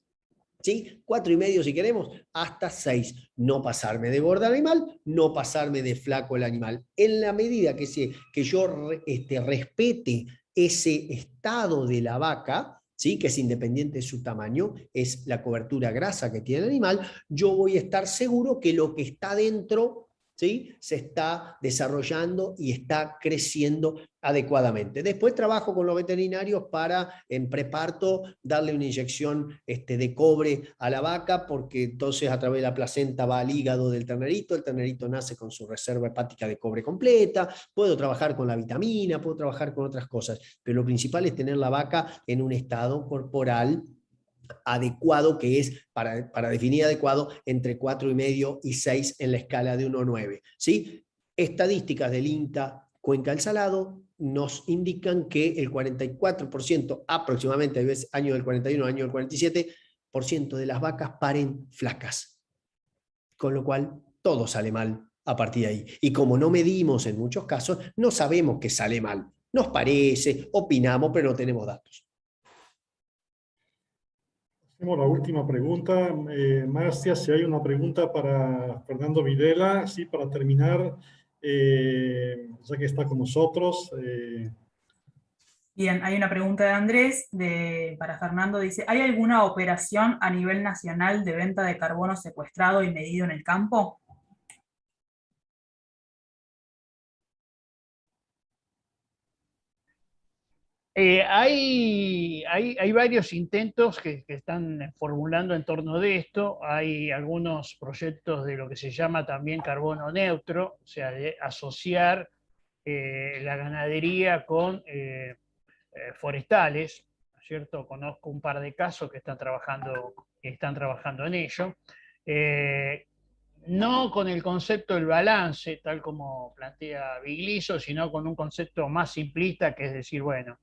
¿Sí? 4,5 si queremos, hasta 6. No pasarme de gordo animal, no pasarme de flaco el animal. En la medida que yo respete ese estado de la vaca, ¿sí? Que es independiente de su tamaño, es la cobertura grasa que tiene el animal, yo voy a estar seguro que lo que está dentro, ¿sí? Se está desarrollando y está creciendo adecuadamente. Después trabajo con los veterinarios para en preparto darle una inyección de cobre a la vaca, porque entonces a través de la placenta va al hígado del ternerito, el ternerito nace con su reserva hepática de cobre completa, puedo trabajar con la vitamina, puedo trabajar con otras cosas, pero lo principal es tener la vaca en un estado corporal adecuado, que es, para definir adecuado, entre 4,5 y 6 en la escala de 1 a 9. ¿Sí? Estadísticas del INTA Cuenca del Salado nos indican que el 44%, aproximadamente, hay veces año del 41, año del 47%, de las vacas paren flacas. Con lo cual, todo sale mal a partir de ahí. Y como no medimos en muchos casos, no sabemos que sale mal. Nos parece, opinamos, pero no tenemos datos. Hacemos la última pregunta. Marcia, si hay una pregunta para Fernando Videla, sí, para terminar, ya que está con nosotros. Bien, hay una pregunta de Andrés para Fernando. Dice, ¿hay alguna operación a nivel nacional de venta de carbono secuestrado y medido en el campo? Hay varios intentos que están formulando en torno de esto. Hay algunos proyectos de lo que se llama también carbono neutro, o sea, de asociar la ganadería con forestales, ¿no es cierto? Conozco un par de casos que están trabajando en ello. No con el concepto del balance, tal como plantea Vigliso, sino con un concepto más simplista, que es decir, bueno,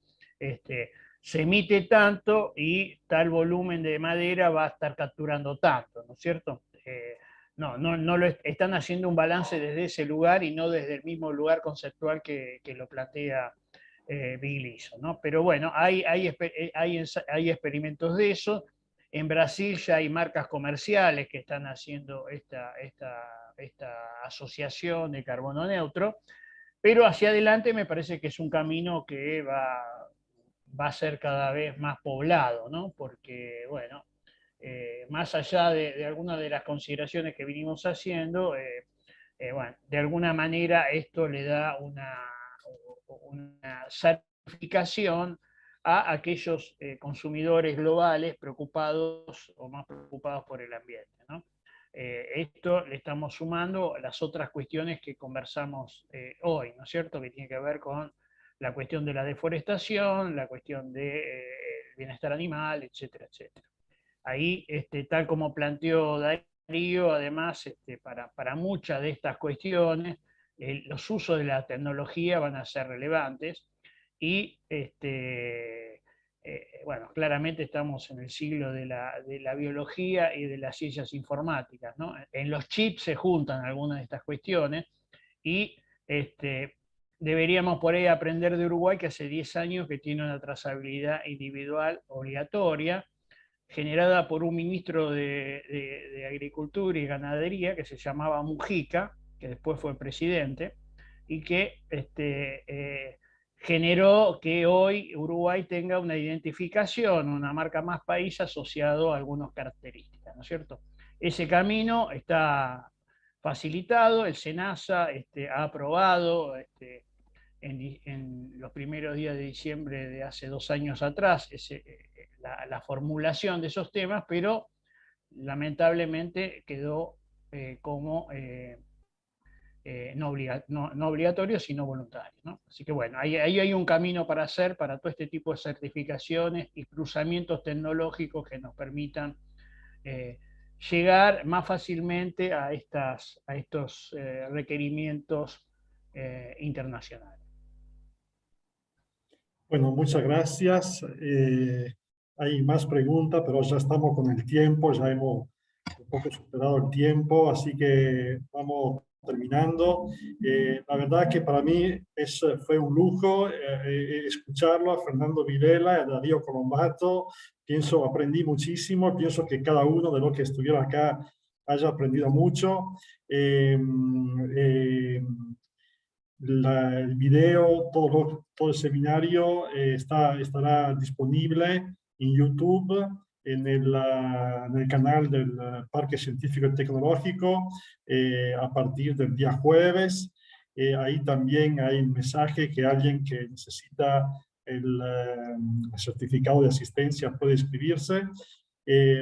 se emite tanto y tal volumen de madera va a estar capturando tanto, ¿no es cierto? Están haciendo un balance desde ese lugar y no desde el mismo lugar conceptual que lo plantea Vigliso, ¿no? Pero bueno, hay experimentos de eso. En Brasil ya hay marcas comerciales que están haciendo esta asociación de carbono neutro, pero hacia adelante me parece que es un camino que va a ser cada vez más poblado, ¿no? Porque, bueno, más allá de algunas de las consideraciones que vinimos haciendo, bueno, de alguna manera esto le da una certificación a aquellos consumidores globales preocupados o más preocupados por el ambiente, ¿no? Esto le estamos sumando las otras cuestiones que conversamos hoy, ¿no es cierto? Que tiene que ver con la cuestión de la deforestación, la cuestión de bienestar animal, etcétera, etcétera. Ahí, tal como planteó Darío, además, para muchas de estas cuestiones, los usos de la tecnología van a ser relevantes y, bueno, claramente estamos en el siglo de la biología y de las ciencias informáticas, ¿no? En los chips se juntan algunas de estas cuestiones y deberíamos por ahí aprender de Uruguay, que hace 10 años que tiene una trazabilidad individual obligatoria, generada por un ministro de Agricultura y Ganadería que se llamaba Mujica, que después fue presidente, y que generó que hoy Uruguay tenga una identificación, una marca más país asociado a algunas características, ¿no es cierto? Ese camino está facilitado, el SENASA ha aprobado en los primeros días de diciembre de hace 2 años atrás la formulación de esos temas, pero lamentablemente quedó como no obligatorio, sino voluntario, ¿no? Así que bueno, ahí hay un camino para hacer para todo este tipo de certificaciones y cruzamientos tecnológicos que nos permitan llegar más fácilmente a estos requerimientos internacionales. Bueno, muchas gracias. Hay más preguntas, pero ya estamos con el tiempo, ya hemos un poco superado el tiempo, así que vamos terminando. La verdad que para mí fue un lujo escucharlo a Fernando Vilela, a Darío Colombato. Aprendí muchísimo, pienso que cada uno de los que estuvieron acá haya aprendido mucho. El video, todo el seminario estará disponible en YouTube, en el canal del Parque Científico y Tecnológico, a partir del día jueves. Ahí también hay un mensaje que alguien que necesita el certificado de asistencia puede inscribirse.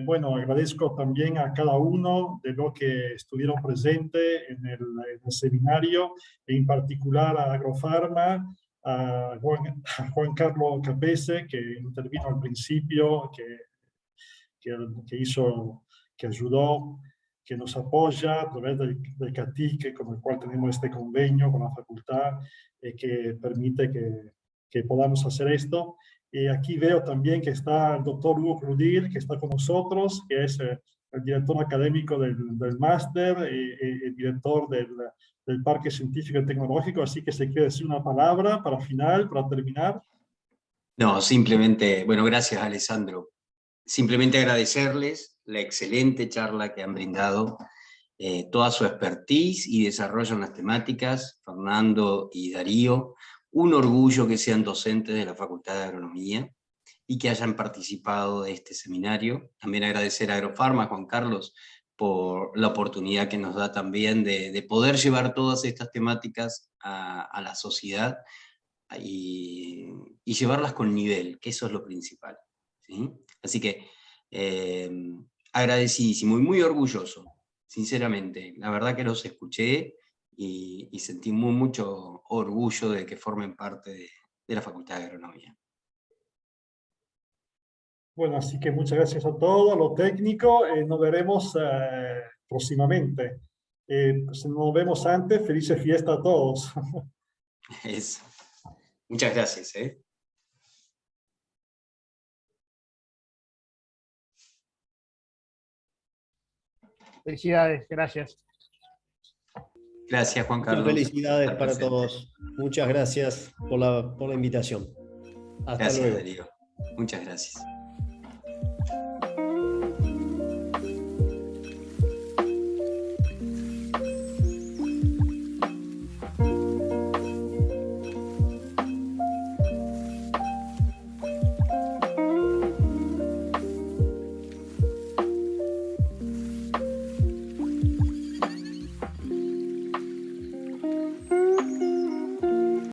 Bueno, agradezco también a cada uno de los que estuvieron presentes en el seminario, en particular a Agrofarma, a Juan Carlos Capese, que intervino al principio, que ayudó, que nos apoya a través del CATIC, con el cual tenemos este convenio con la facultad, que permite que podamos hacer esto. Aquí veo también que está el doctor Hugo Crudil, que está con nosotros, que es el director académico del máster, el director del Parque Científico y Tecnológico, así que se quiere decir una palabra para terminar. No, simplemente, bueno, gracias Alessandro. Simplemente agradecerles la excelente charla que han brindado, toda su expertise y desarrollo en las temáticas, Fernando y Darío. Un orgullo que sean docentes de la Facultad de Agronomía y que hayan participado de este seminario. También agradecer a Agrofarma, Juan Carlos, por la oportunidad que nos da también de poder llevar todas estas temáticas a la sociedad y llevarlas con nivel, que eso es lo principal, ¿sí? Así que agradecidísimo y muy orgulloso, sinceramente. La verdad que los escuché y sentí mucho orgullo de que formen parte de la Facultad de Agronomía. Bueno, así que muchas gracias a todos, lo técnico, nos veremos próximamente. Si no nos vemos antes, felices fiestas a todos. Eso. Muchas gracias. Felicidades, gracias. Gracias, Juan Carlos. Felicidades para todos. Muchas gracias por la invitación. Hasta luego. Darío. Muchas gracias.